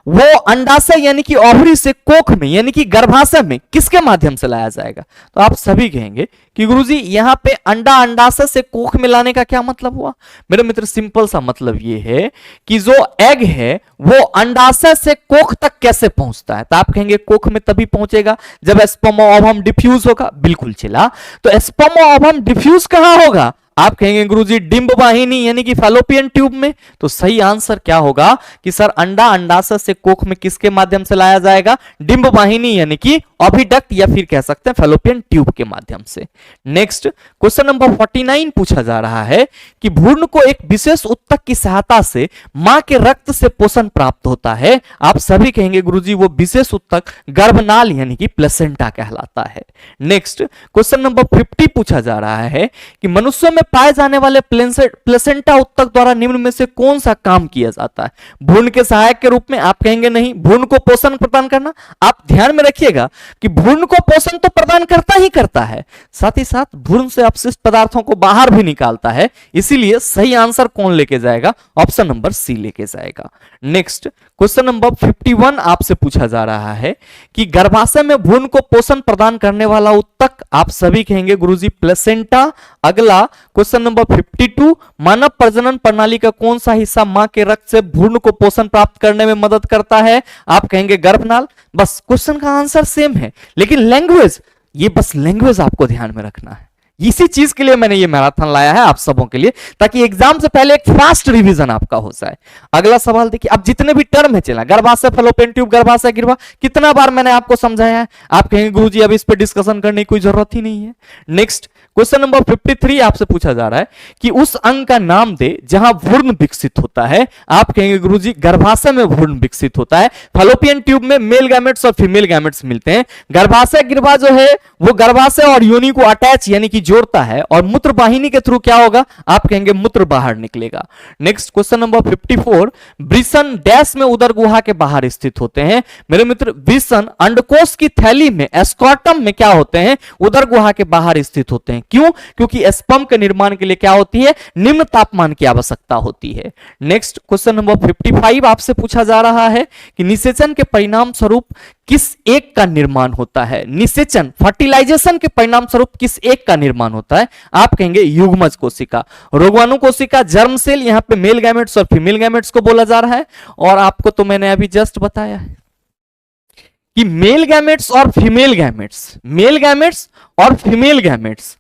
वो अंडाशय यानी कि ओवरी से कोख में यानी कि गर्भाशय में किसके माध्यम से लाया जाएगा? तो आप सभी कहेंगे कि गुरुजी यहां पे अंडा अंडाशय से कोख में लाने का क्या मतलब हुआ? मेरे मित्र सिंपल सा मतलब ये है कि जो एग है वो अंडाशय से कोख तक कैसे पहुंचता है? तो आप कहेंगे कोख में तभी पहुंचेगा जब स्पर्म ओवम डिफ्यूज होगा। बिल्कुल चिल्ला। तो स्पर्म ओवम डिफ्यूज कहां होगा? आप कहेंगे गुरुजी डिंब वाहिनी यानी कि फैलोपियन ट्यूब में। तो सही आंसर क्या होगा कि सर अंडा अंडाशय से कोख में किसके माध्यम से लाया जाएगा? डिंब वाहिनी यानी कि ओविडक्ट या फिर कह सकते हैं फैलोपियन ट्यूब के माध्यम से। नेक्स्ट क्वेश्चन नंबर 49 पूछा जा रहा है कि भ्रूण को एक विशेष उत्तक की सहायता से मां के रक्त से पोषण प्राप्त होता है। आप सभी कहेंगे गुरुजी वो विशेष उत्तक गर्भनाल यानी कि प्लेसेंटा कहलाता है। नेक्स्ट क्वेश्चन नंबर 50 पूछा जा रहा है कि मनुष्यों में पाए जाने वाले प्लेसेंटा उत्तक द्वारा निम्न में से कौन सा काम किया जाता है? भ्रूण के सहायक के रूप में, आप कहेंगे नहीं। भ्रूण को पोषण प्रदान करना, आप ध्यान में रखिएगा कि भ्रूण को पोषण तो प्रदान करता ही करता है, साथ ही साथ भ्रूण से अपशिष्ट पदार्थों को बाहर भी निकालता है। इसीलिए सही आंसर कौन लेके जाएगा? ऑप्शन नंबर सी लेके जाएगा। नेक्स्ट क्वेश्चन नंबर 51 आपसे पूछा जा रहा है कि गर्भाशय में भ्रूण को पोषण प्रदान करने वाला उत्तक, आप सभी कहेंगे गुरुजी प्लेसेंटा। अगला क्वेश्चन नंबर 52 मानव प्रजनन प्रणाली का कौन सा हिस्सा मां के रक्त से भ्रूण को पोषण प्राप्त करने में मदद करता है? आप कहेंगे गर्भनाल। बस क्वेश्चन का आंसर सेम है लेकिन लैंग्वेज, ये बस लैंग्वेज आपको ध्यान में रखना है। इसी चीज के लिए मैंने ये मैराथन लाया है आप सबों के लिए, ताकि एग्जाम से पहले एक फास्ट रिवीजन आपका हो जाए। अगला सवाल देखिए, अब जितने भी टर्म है चला, गर्भाशय, फैलोपियन ट्यूब, गर्भाशय ग्रीवा, कितना बार मैंने आपको समझाया है? आप कहेंगे गुरुजी अब इस पे डिस्कशन करने की कोई जरूरत ही नहीं है। नेक्स्ट क्वेश्चन नंबर 53 आपसे पूछा जा रहा है कि उस अंग का नाम दे जहां भ्रूण विकसित होता है। आप कहेंगे गुरुजी गर्भाशय में भ्रूण विकसित होता है। फैलोपियन ट्यूब में मेल गैमेट्स और फीमेल गैमेट्स मिलते हैं। गर्भाशय ग्रीवा जो है वो गर्भाशय और योनि को अटैच यानी कि जोड़ता है। और मूत्र वाहिनी के थ्रू क्या होगा? आप कहेंगे मूत्र बाहर निकलेगा। नेक्स्ट क्वेश्चन नंबर 54 वृषण डैश में उदर गुहा के बाहर स्थित होते हैं। मेरे मित्र वृषण अंडकोश की थैली में स्कॉटम में क्या होते हैं? उदर गुहा के बाहर स्थित होते हैं। क्यों? क्योंकि स्पर्म के निर्माण के लिए क्या होती है? निम्न तापमान की आवश्यकता होती है। नेक्स्ट क्वेश्चन नंबर 55 आपसे पूछा जा रहा है कि निषेचन के परिणाम स्वरूप किस एक का निर्माण होता है? निषेचन फर्टिलाइजेशन के परिणाम स्वरूप किस एक का निर्माण होता है? आप कहेंगे युग्मज कोशिका, रोगाणु कोशिका, जर्म सेल। यहां पे मेल गैमेट्स और फीमेल गैमेट्स को बोला जा रहा है। और आपको तो मैंने अभी जस्ट बताया है कि मेल गैमेट्स और फीमेल गैमेट्स, मेल गैमेट्स और फीमेल गैमेट्स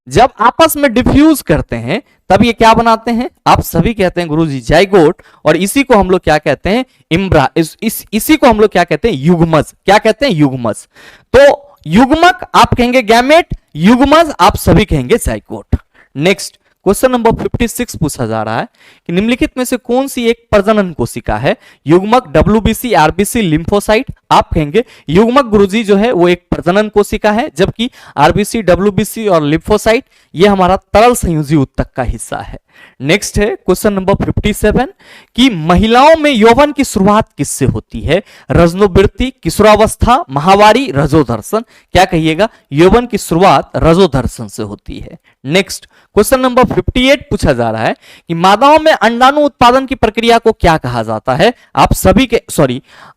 जब आपस में डिफ्यूज करते हैं तब ये क्या बनाते हैं? आप सभी कहते हैं गुरुजी जाइगोट। और इसी को हम लोग क्या कहते हैं? इम्ब्रा। इसी को हम लोग क्या कहते हैं? युग्मज। क्या कहते हैं? युग्मज। तो युग्मक आप कहेंगे गैमेट, युग्मज आप सभी कहेंगे जाइगोट। नेक्स्ट क्वेश्चन नंबर 56 पूछा जा रहा है कि निम्नलिखित में से कौन सी एक प्रजनन कोशिका है? युग्मक, डब्ल्यूबीसी, आरबीसी, लिम्फोसाइट। आप कहेंगे युग्मक गुरुजी जो है वो एक प्रजनन कोशिका है, जबकि आरबीसी, डब्ल्यूबीसी और लिम्फोसाइट ये हमारा तरल संयोजी ऊतक का हिस्सा है। नेक्स्ट है क्वेश्चन नंबर 57 कि महिलाओं में यौवन की शुरुआत किससे होती है? रजनोवृत्ति, किशोरावस्था, माहवारी, रजोदर्शन। क्या कहिएगा? यौवन की शुरुआत रजोदर्शन से होती है। नेक्स्ट क्वेश्चन नंबर 58 पूछा जा रहा है कि मादाओं में अंडाणु उत्पादन की प्रक्रिया को क्या कहा जाता है? आप सभी के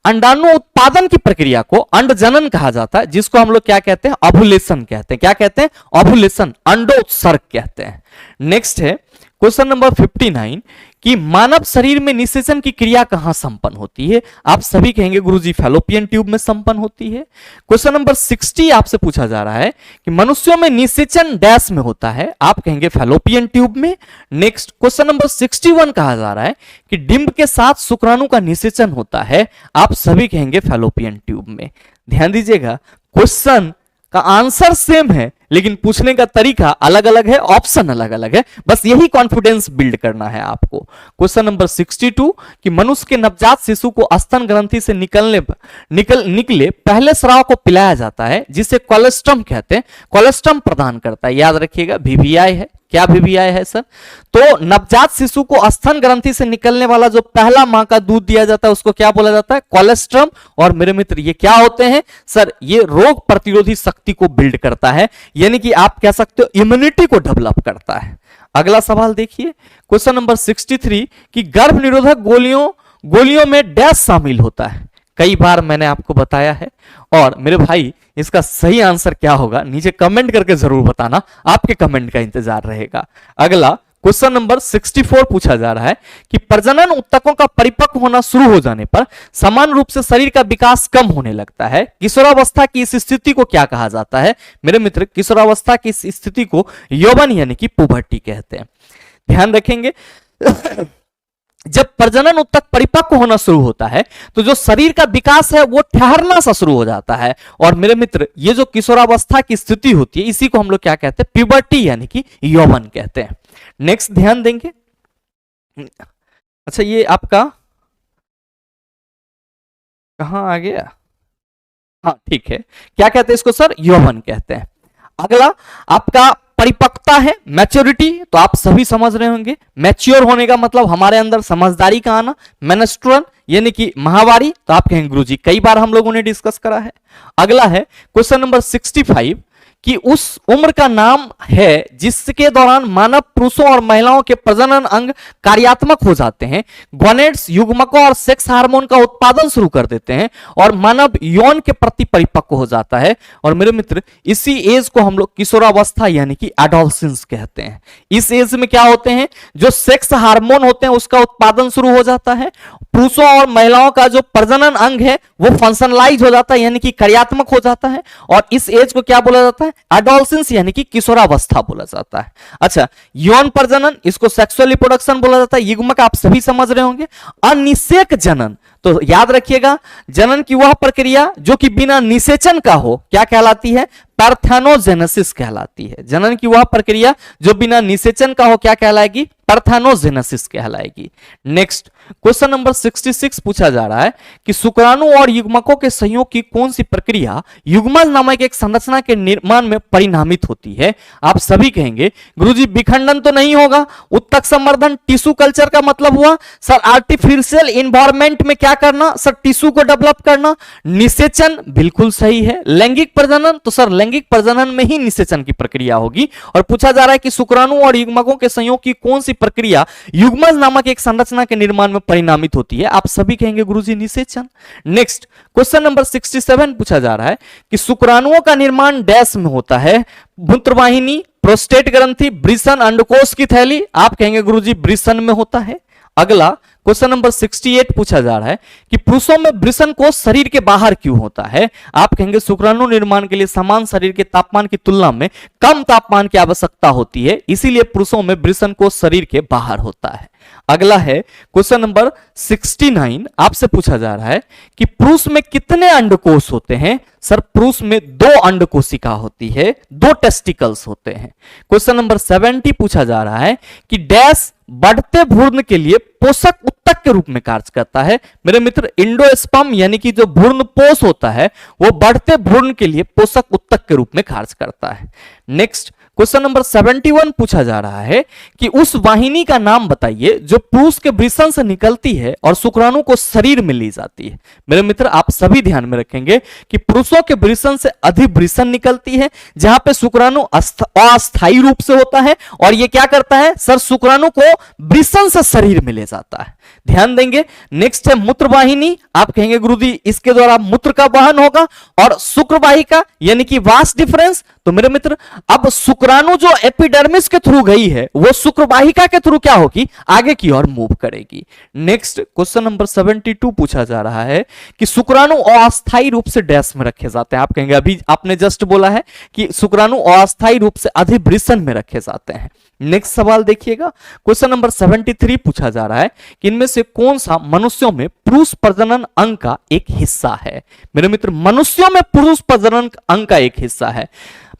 अंडाणु उत्पादन की प्रक्रिया को अंडजनन कहा जाता है, जिसको हम लोग क्या कहते हैं? ओव्यूलेशन कहते हैं। क्या कहते हैं? ओव्यूलेशन, अंडोत्सर्ग कहते हैं। नेक्स्ट है क्वेश्चन नंबर 59 कि मानव शरीर में निषेचन की क्रिया कहां संपन्न होती है? आप सभी कहेंगे गुरुजी फैलोपियन ट्यूब में संपन्न होती है। क्वेश्चन नंबर 60 आपसे पूछा जा रहा है कि मनुष्यों में निषेचन डैश में होता है? आप कहेंगे फैलोपियन ट्यूब में। नेक्स्ट क्वेश्चन नंबर 61 कहा जा रहा है कि डिंब के साथ शुक्राणु का निषेचन होता है? आप सभी कहेंगे फैलोपियन ट्यूब में। ध्यान दीजिएगा, क्वेश्चन का आंसर सेम है लेकिन पूछने का तरीका अलग अलग है, ऑप्शन अलग अलग है। बस यही कॉन्फिडेंस बिल्ड करना है आपको। क्वेश्चन नंबर 62 कि मनुष्य के नवजात शिशु को स्तन ग्रंथि से निकले पहले स्राव को पिलाया जाता है, जिसे कोलेस्ट्रम कहते हैं। कोलेस्ट्रम प्रदान करता है, याद रखिएगा वीवीआई है। क्या वीवीआई है सर? तो नवजात शिशु को स्तन ग्रंथि से निकलने वाला जो पहला मां का दूध दिया जाता है उसको क्या बोला जाता है? कोलेस्ट्रम। और मेरे मित्र ये क्या होते हैं सर? ये रोग प्रतिरोधी शक्ति को बिल्ड करता है, यानी कि आप कह सकते हो इम्यूनिटी को डेवलप करता है। अगला सवाल देखिए क्वेश्चन नंबर 63 कि गर्भ निरोधक गोलियों में डैश शामिल होता है? कई बार मैंने आपको बताया है। और मेरे भाई इसका सही आंसर क्या होगा नीचे कमेंट करके जरूर बताना, आपके कमेंट का इंतजार रहेगा। अगला क्वेश्चन नंबर 64 पूछा जा रहा है कि प्रजनन ऊतकों का परिपक्व होना शुरू हो जाने पर समान रूप से शरीर का विकास कम होने लगता है। किशोरावस्था की इस स्थिति को क्या कहा जाता है? मेरे मित्र किशोरावस्था की इस स्थिति को यौवन यानी कि पुबर्टी कहते हैं। ध्यान रखेंगे जब प्रजनन ऊतक परिपक्व होना शुरू होता है तो जो शरीर का विकास है वो ठहरना सा शुरू हो जाता है। और मेरे मित्र ये जो किशोरावस्था की स्थिति होती है इसी को हम लोग क्या कहते हैं? प्यूबर्टी यानी कि यौवन कहते हैं। नेक्स्ट ध्यान देंगे, अच्छा ये आपका कहां आ गया? हाँ ठीक है, क्या कहते हैं इसको सर? यौवन कहते हैं। अगला आपका परिपक्वता है, मैच्योरिटी। तो आप सभी समझ रहे होंगे मैच्योर होने का मतलब हमारे अंदर समझदारी का आना। मेनस्ट्रुअल यानी कि माहवारी। तो आप कहेंगे गुरुजी कई बार हम लोगों ने डिस्कस करा है। अगला है क्वेश्चन नंबर 65 कि उस उम्र का नाम है जिसके दौरान मानव पुरुषों और महिलाओं के प्रजनन अंग कार्यात्मक हो जाते हैं, गोनेड्स युग्मकों और सेक्स हार्मोन का उत्पादन शुरू कर देते हैं और मानव यौन के प्रति परिपक्व हो जाता है। और मेरे मित्र इसी एज को हम लोग किशोरावस्था यानी कि एडोलसेंस कहते हैं। इस एज में क्या होते हैं? जो सेक्स हार्मोन होते हैं उसका उत्पादन शुरू हो जाता है, पुरुषों और महिलाओं का जो प्रजनन अंग है वो फंक्शनलाइज हो जाता है यानी कि कार्यात्मक हो जाता है। और इस एज को क्या बोला जाता है? एडोलसेंस यानी कि किशोरावस्था बोला जाता है। अच्छा, यौन प्रजनन इसको सेक्सुअल रिप्रोडक्शन बोला जाता है। युग्मक आप सभी समझ रहे होंगे। अनिषेक जनन, तो याद रखिएगा जनन की वह प्रक्रिया जो कि बिना निषेचन का हो क्या कहलाती है? पार्थेनोजेनेसिस कहलाती है। जनन की वह प्रक्रिया जो बिना निषेचन का हो क्या कहलाएगी? पार्थेनोजेनेसिस कहलाएगी। नेक्स्ट क्वेश्चन नंबर 66 पूछा जा रहा है कि शुक्राणु और युग्मकों के संयोग की कौन सी प्रक्रिया युग्मज नामक एक संरचना के निर्माण में परिणामित होती है? आप सभी कहेंगे गुरुजी विखंडन तो नहीं होगा, उत्तक संवर्धन, टिश्यू कल्चर का मतलब हुआ सर आर्टिफिशियल इन्वायरमेंट में क्या करना सर? टिश्यू को डेवलप करना। निषेचन बिल्कुल सही है। लैंगिक प्रजनन, तो सर लैंगिक प्रजनन में ही निषेचन की प्रक्रिया होगी। और पूछा जा रहा है कि शुक्राणु और युग्मकों के संयोग की कौन सी प्रक्रिया युग्मज नामक एक संरचना के निर्माण में परिणामित होती है? आप सभी कहेंगे गुरुजी निषेचन। नेक्स्ट क्वेश्चन नंबर 67 पूछा जा रहा है कि शुक्राणुओं का निर्माण डैश में होता है? मूत्रवाहिनी, प्रोस्टेट ग्रंथि, वृषण, अंडकोश की थैली। आप कहेंगे गुरुजी वृषण में होता है। अगला क्वेश्चन नंबर 68 पूछा जा रहा है कि पुरुषों में वृषण कोश शरीर के बाहर क्यों होता है? आप कहेंगे शुक्राणु निर्माण के लिए समान शरीर के तापमान की तुलना में कम तापमान की आवश्यकता होती है, इसीलिए पुरुषों में वृषण कोश शरीर के बाहर होता है। अगला है क्वेश्चन नंबर 69 आपसे पूछा जा रहा है कि पुरुष में कितने अंडकोश होते हैं? सर पुरुष में 2 अंड कोशिका होती है, 2 टेस्टिकल्स होते हैं। क्वेश्चन नंबर 70 पूछा जा रहा है कि डैश बढ़ते भ्रूण के लिए पोषक उत्तक के रूप में कार्य करता है। मेरे मित्र इंडोस्पर्म यानी कि जो भ्रूणपोष होता है वो बढ़ते भ्रूण के लिए पोषक उत्तक के रूप में कार्य करता है। नेक्स्ट क्वेश्चन नंबर 71 पूछा जा रहा है कि उस वाहिनी का नाम बताइए जो पुरुष के वृषण से निकलती है और शुक्राणु को शरीर में ली जाती है। मेरे मित्र आप सभी ध्यान में रखेंगे कि पुरुषों के वृषण से अधिवृषण निकलती है, जहां पे शुक्राणु अस्थायी रूप से होता है और ये क्या करता है सर, शुक्राणु को वृषण से शरीर में ले जाता है। ध्यान देंगे। नेक्स्ट है मूत्र वाहिनी। आप कहेंगे गुरुजी इसके द्वारा मूत्र का वहन होगा, और शुक्रवाहिका यानी कि वास डिफरेंस। तो मेरे मित्र अब शुक्राणु जो एपिडर्मिस के थ्रू गई है वो शुक्रवाहिका के थ्रू क्या होगी, आगे की ओर मूव करेगी। नेक्स्ट क्वेश्चन नंबर 72 पूछा जा रहा है कि शुक्राणु अस्थायी रूप से डैश में रखे जाते हैं। आप कहेंगे अभी आपने जस्ट बोला है कि शुक्राणु अस्थायी रूप से अधिवृषण में रखे जाते हैं। नेक्स्ट सवाल देखिएगा, क्वेश्चन नंबर 73 पूछा जा रहा है कि इनमें से कौन सा मनुष्यों में पुरुष प्रजनन अंग का एक हिस्सा है। मेरे मित्र मनुष्यों में पुरुष प्रजनन अंग का एक हिस्सा है।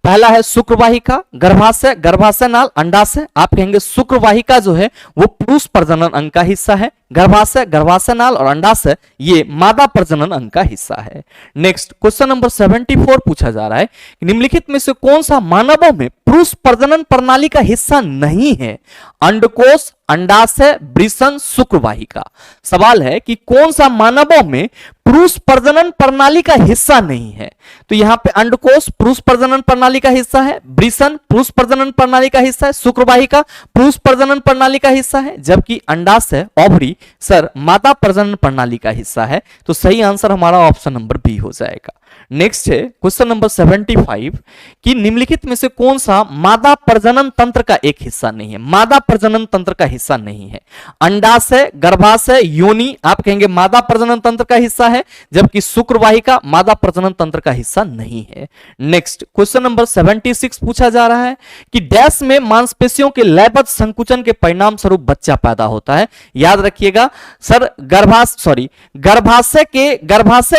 पहला है शुक्रवाहिका, गर्भाशय, गर्भाशय नाल, अंडाशय। आप कहेंगे शुक्रवाहिका जो है वो पुरुष प्रजनन अंग का हिस्सा है, गर्भाशय, गर्भाशय नाल और अंडाशय ये मादा प्रजनन अंग का हिस्सा है। नेक्स्ट क्वेश्चन नंबर 74 पूछा जा रहा है कि निम्नलिखित में से कौन सा मानवों में पुरुष प्रजनन प्रणाली का हिस्सा नहीं है। अंडकोश, अंडाशय, वृषण, शुक्रवाहिका। सवाल है कि कौन सा मानवों में पुरुष प्रजनन प्रणाली का हिस्सा नहीं है। तो यहां पे अंडकोश पुरुष प्रजनन प्रणाली का हिस्सा है, वृषण पुरुष प्रजनन प्रणाली का हिस्सा है, शुक्रवाहिका पुरुष प्रजनन प्रणाली का हिस्सा है, जबकि अंडाशय ओवरी सर मादा प्रजनन प्रणाली का हिस्सा है। तो सही आंसर हमारा ऑप्शन नंबर बी हो जाएगा। नेक्स्ट है क्वेश्चन नंबर 75 कि निम्नलिखित में से कौन सा मादा प्रजनन तंत्र का एक हिस्सा नहीं है। मादा प्रजनन तंत्र का हिस्सा नहीं है। अंडाशय, गर्भाशय, योनि आप कहेंगे मादा प्रजनन तंत्र का हिस्सा है, जबकि शुक्रवाहिका मादा प्रजनन तंत्र का हिस्सा नहीं है। नेक्स्ट क्वेश्चन नंबर 76 पूछा जा रहा है कि डैश में मांसपेशियों के लयबद्ध संकुचन के परिणाम स्वरूप बच्चा पैदा होता है। याद रखिएगा सर गर्भाशय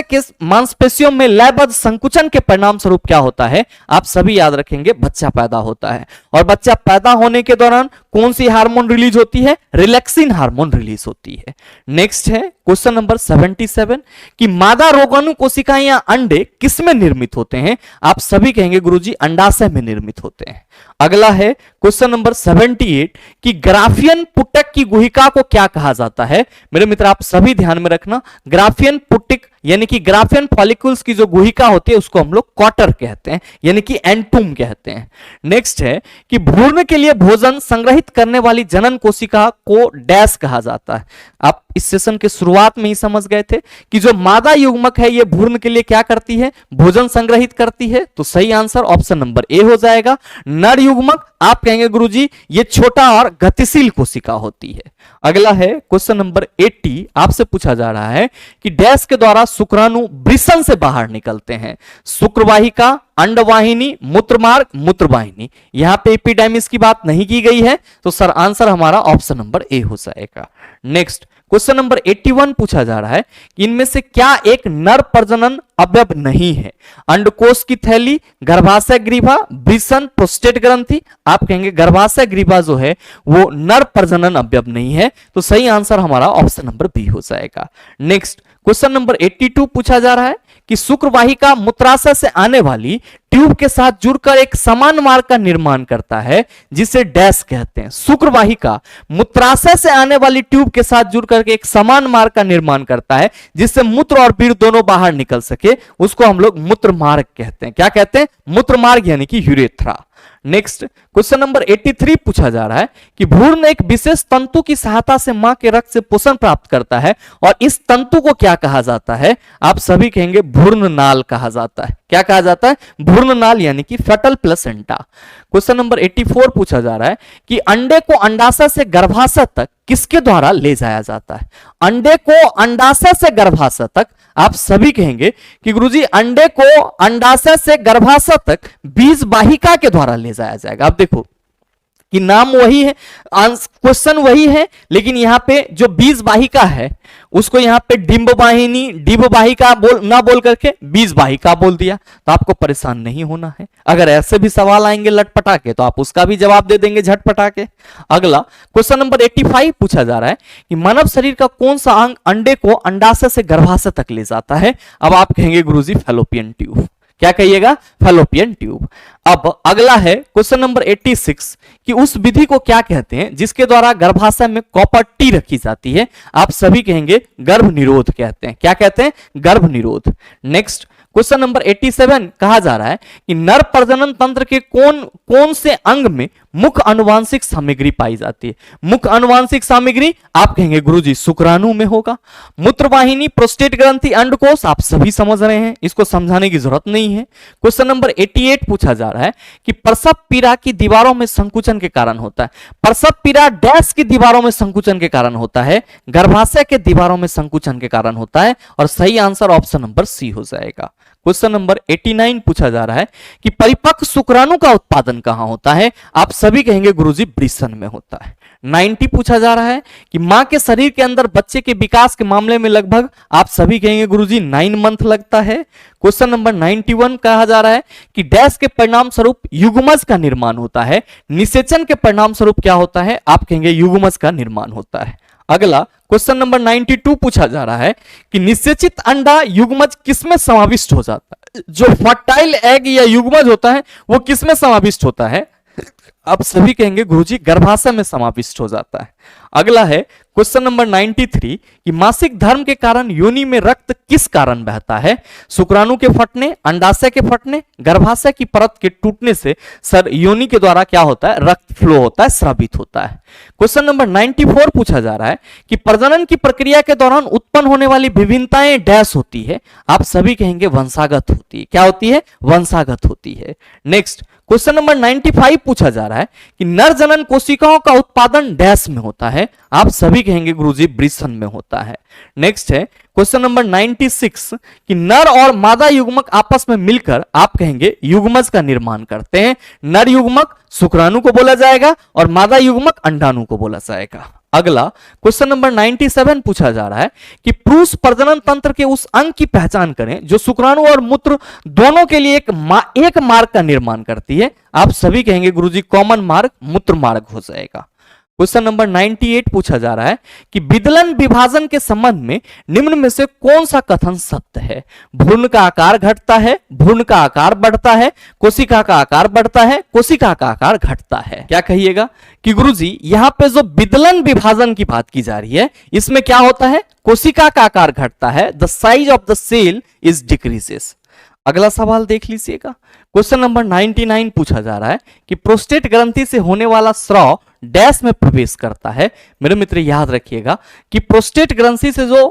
के मांसपेशियों में लयबद्ध संकुचन के परिणाम स्वरूप क्या होता है, आप सभी याद रखेंगे बच्चा पैदा होता है। और बच्चा पैदा होने के दौरान कौन सी हार्मोन रिलीज होती है, रिलैक्सिन हार्मोन रिलीज होती है। नेक्स्ट है क्वेश्चन नंबर 77 कि मादा रोगाणु कोशिकाएं या अंडे किसमें निर्मित होते हैं। आप सभी कहेंगे गुरुजी अंडाशय में निर्मित होते हैं। अगला है क्वेश्चन नंबर 78 कि ग्राफियन पुटक की गुहिका को क्या कहा जाता है। मेरे मित्र आप सभी ध्यान में रखना, ग्राफियन पुटिक यानी कि ग्राफियन फॉलिकल्स की जो गुहिका होती है उसको हम लोग क्वार्टर कहते हैं, यानी कि एंटूम कहते हैं। नेक्स्ट है कि भ्रूण के लिए भोजन संग्रहित करने वाली जनन कोशिका को डैश कहा जाता है। आप इस सेशन के शुरुआत में ही समझ गए थे कि जो मादा युग्मक है ये भ्रूण के लिए क्या करती है, भोजन संग्रहित करती है। तो सही आंसर ऑप्शन नंबर ए हो जाएगा। नर युग्मक आप कहेंगे गुरुजी ये छोटा और गतिशील कोशिका होती है। अगला है क्वेश्चन नंबर 80 आपसे पूछा जा रहा है कि डैश के द्वारा शुक्राणु वृषण से बाहर निकलते हैं। शुक्रवाहिका, अंडवाहिनी, मूत्रमार्ग, मूत्रवाहिनी। यहां पे एपिडर्मिस की बात नहीं की गई है, तो सर आंसर हमारा ऑप्शन नंबर ए हो जाएगा। नेक्स्ट क्वेश्चन नंबर 81 पूछा जा रहा है कि इनमें से क्या एक नर प्रजनन अवयव नहीं है। अंडकोश की थैली, गर्भाशय ग्रीवा, वृषण, प्रोस्टेट ग्रंथि। आप कहेंगे गर्भाशय ग्रीवा जो है वो नर प्रजनन अवयव नहीं है, तो सही आंसर हमारा ऑप्शन नंबर बी हो जाएगा। नेक्स्ट क्वेश्चन नंबर 82 पूछा जा रहा है कि शुक्रवाहिका मूत्राशय से आने वाली ट्यूब के साथ जुड़कर एक समान मार्ग का निर्माण करता है जिसे डैश कहते हैं। शुक्रवाहिका मूत्राशय से आने वाली ट्यूब के साथ जुड़कर के एक समान मार्ग का निर्माण करता है जिससे मूत्र और वीर्य दोनों बाहर निकल सके, उसको हम लोग मूत्र मार्ग कहते हैं। क्या कहते हैं, मूत्र मार्ग यानी कि यूरेथ्रा। नेक्स्ट क्वेश्चन नंबर 83 पूछा जा रहा है कि भ्रूण एक विशेष तंतु की सहायता से मां के रक्त से पोषण प्राप्त करता है और इस तंतु को क्या कहा जाता है। आप सभी कहेंगे भ्रूण नाल कहा जाता है। क्या कहा जाता है, भ्रूण नाल यानी कि फेटल प्लेसेंटा। क्वेश्चन नंबर 84 पूछा जा रहा है कि अंडे को अंडाशय से गर्भाशय तक किसके द्वारा ले जाया जाता है। अंडे को अंडाशय से गर्भाशय तक आप सभी कहेंगे कि गुरुजी अंडे को अंडाशय से गर्भाशय तक बीज वाहिका के द्वारा ले जाया जाएगा। अब देखो कि नाम वही है, क्वेश्चन वही है, लेकिन यहाँ पे जो बीज वाहिका है उसको यहाँ पे डिंब वाहिका ना बोल करके बीज वाहिका बोल दिया। तो आपको परेशान नहीं होना है। अगर ऐसे भी सवाल आएंगे लटपटा के तो आप उसका भी जवाब दे देंगे झटपटा के। अगला क्वेश्चन नंबर 85 पूछा जा रहा है कि मानव शरीर का कौन सा अंग अंडे को अंडाशय से गर्भाशय तक ले जाता है। अब आप कहेंगे गुरुजी फैलोपियन ट्यूब। क्या कहिएगा? Fallopian tube. अब अगला है क्वेश्चन नंबर 86 कि उस विधि को क्या कहते हैं जिसके द्वारा गर्भाशय में कॉपर टी रखी जाती है। आप सभी कहेंगे गर्भ निरोध कहते हैं। क्या कहते हैं? गर्भ निरोध। नेक्स्ट क्वेश्चन नंबर 87 कहा जा रहा है कि नर प्रजनन तंत्र के कौन से अंग में मुख्य आनुवांशिक सामग्री पाई जाती है। मुख्य आनुवांशिक सामग्री आप कहेंगे गुरुजी शुक्राणु में होगा। मूत्रवाहिनी, प्रोस्टेट ग्रंथि, अंडकोश आप सभी समझ रहे हैं, इसको समझाने की जरूरत नहीं है। क्वेश्चन नंबर 88 पूछा जा रहा है कि प्रसव पीड़ा की दीवारों में संकुचन के कारण होता है। प्रसव पीड़ा डैश की दीवारों में संकुचन के कारण होता है, गर्भाशय के दीवारों में संकुचन के कारण होता है, और सही आंसर ऑप्शन नंबर सी हो जाएगा। क्वेश्चन नंबर 89 पूछा जा रहा है कि परिपक्व शुक्राणु का उत्पादन कहां होता है। आप सभी कहेंगे गुरुजी वृषण में होता है। 90 पूछा जा रहा है कि मां के शरीर के अंदर बच्चे के विकास के मामले में लगभग आप सभी कहेंगे गुरुजी 9 मंथ लगता है। क्वेश्चन नंबर 91 कहा जा रहा है कि डैश के परिणाम स्वरूप युग्मज का निर्माण होता है। निषेचन के परिणाम स्वरूप क्या होता है? आप कहेंगे युग्मज का निर्माण होता है। अगला क्वेश्चन नंबर 92 पूछा जा रहा है कि निषेचित अंडा युग्मज किसमें समाविष्ट हो जाता है। जो फर्टाइल एग या युग्मज होता है वो किसमें समाविष्ट होता है? आप सभी कहेंगे गुरुजी गर्भाशय में समाविष्ट हो जाता है। अगला है क्वेश्चन नंबर 93 कि मासिक धर्म के कारण योनि में रक्त किस कारण बहता है। शुक्राणु के फटने, अंडाशय के फटने, गर्भाशय की परत के टूटने से सर योनि के द्वारा क्या होता है? रक्त फ्लो होता है, स्रावित होता है। क्वेश्चन नंबर 94 पूछा जा रहा है कि प्रजनन की प्रक्रिया के दौरान उत्पन्न होने वाली विभिन्नताएं डैश होती है। आप सभी कहेंगे वंशागत होती है। क्या होती है? वंशागत होती है। नेक्स्ट क्वेश्चन नंबर 95 पूछा जा रहा है कि नर जनन कोशिकाओं का उत्पादन डैश में होता है। आप सभी कहेंगे गुरुजी वृषण में होता है। नेक्स्ट है क्वेश्चन नंबर 96 कि नर और मादा युग्मक आपस में मिलकर आप कहेंगे युग्मज का निर्माण करते हैं। नर युग्मक शुक्राणु को बोला जाएगा और मादा युग्मक अंडाणु को बोला जाएगा। अगला क्वेश्चन नंबर 97 पूछा जा रहा है कि पुरुष प्रजनन तंत्र के उस अंग की पहचान करें जो शुक्राणु और मूत्र दोनों के लिए एक मार्ग का निर्माण करती है। आप सभी कहेंगे गुरुजी कॉमन मार्ग मूत्र मार्ग हो जाएगा। क्वेश्चन नंबर 98 पूछा जा रहा है कि विदलन विभाजन के संबंध में निम्न में से कौन सा कथन सत्य है। भ्रूण का आकार घटता है, भ्रूण का आकार बढ़ता है, कोशिका का आकार बढ़ता है, कोशिका का आकार घटता है। क्या कहिएगा कि गुरुजी यहां पे जो विदलन विभाजन की बात की जा रही है इसमें क्या होता है? कोशिका का आकार घटता है। The size of the cell is decreases. अगला सवाल देख लीजिएगा। क्वेश्चन नंबर 99 पूछा जा रहा है कि प्रोस्टेट ग्रंथि से होने वाला स्राव डैश में प्रवेश करता है। मेरे मित्र याद रखिएगा कि प्रोस्टेट ग्रंथि से जो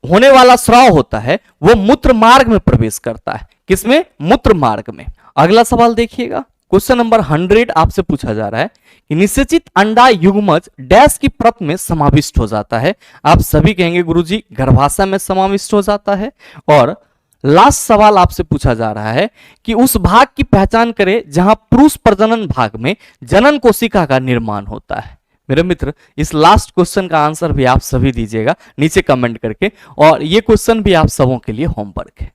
होने वाला स्राव होता है वो मूत्र मार्ग में प्रवेश करता है। किसमें? मूत्र मार्ग में। अगला सवाल देखिएगा। क्वेश्चन नंबर 100 आपसे पूछा जा रहा है कि निषेचित अंडा युग्मज डैश की परत में समाविष्ट हो जाता है। आप सभी कहेंगे गुरुजी गर्भाशय में समाविष्ट हो जाता है। और लास्ट सवाल आपसे पूछा जा रहा है कि उस भाग की पहचान करें जहां पुरुष प्रजनन भाग में जनन कोशिका का निर्माण होता है। मेरे मित्र इस लास्ट क्वेश्चन का आंसर भी आप सभी दीजिएगा नीचे कमेंट करके, और ये क्वेश्चन भी आप सबों के लिए होमवर्क है।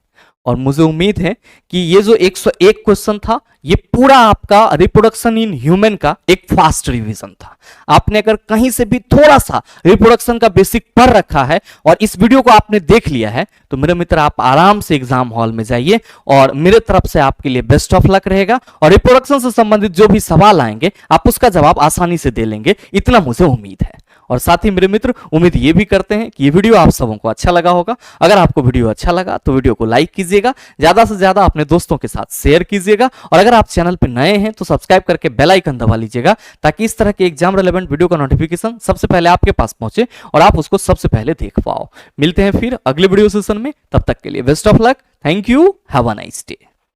और मुझे उम्मीद है कि ये जो 101 क्वेश्चन था ये पूरा आपका रिप्रोडक्शन इन ह्यूमन का एक फास्ट रिवीजन था। आपने अगर कहीं से भी थोड़ा सा रिप्रोडक्शन का बेसिक पढ़ रखा है और इस वीडियो को आपने देख लिया है तो मेरे मित्र आप आराम से एग्जाम हॉल में जाइए, और मेरे तरफ से आपके लिए बेस्ट ऑफ लक रहेगा। और रिप्रोडक्शन से संबंधित जो भी सवाल आएंगे आप उसका जवाब आसानी से दे लेंगे, इतना मुझे उम्मीद है। और साथ ही मेरे मित्र उम्मीद ये भी करते हैं कि ये वीडियो आप सबों को अच्छा लगा होगा। अगर आपको वीडियो अच्छा लगा तो वीडियो को लाइक कीजिएगा, ज्यादा से ज्यादा अपने दोस्तों के साथ शेयर कीजिएगा, और अगर आप चैनल पर नए हैं तो सब्सक्राइब करके बेल आइकन दबा लीजिएगा ताकि इस तरह के एग्जाम रिलेवेंट वीडियो का नोटिफिकेशन सबसे पहले आपके पास पहुंचे और आप उसको सबसे पहले देख पाओ। मिलते हैं फिर अगले वीडियो सेशन में, तब तक के लिए best of luck. Thank you, have a nice day.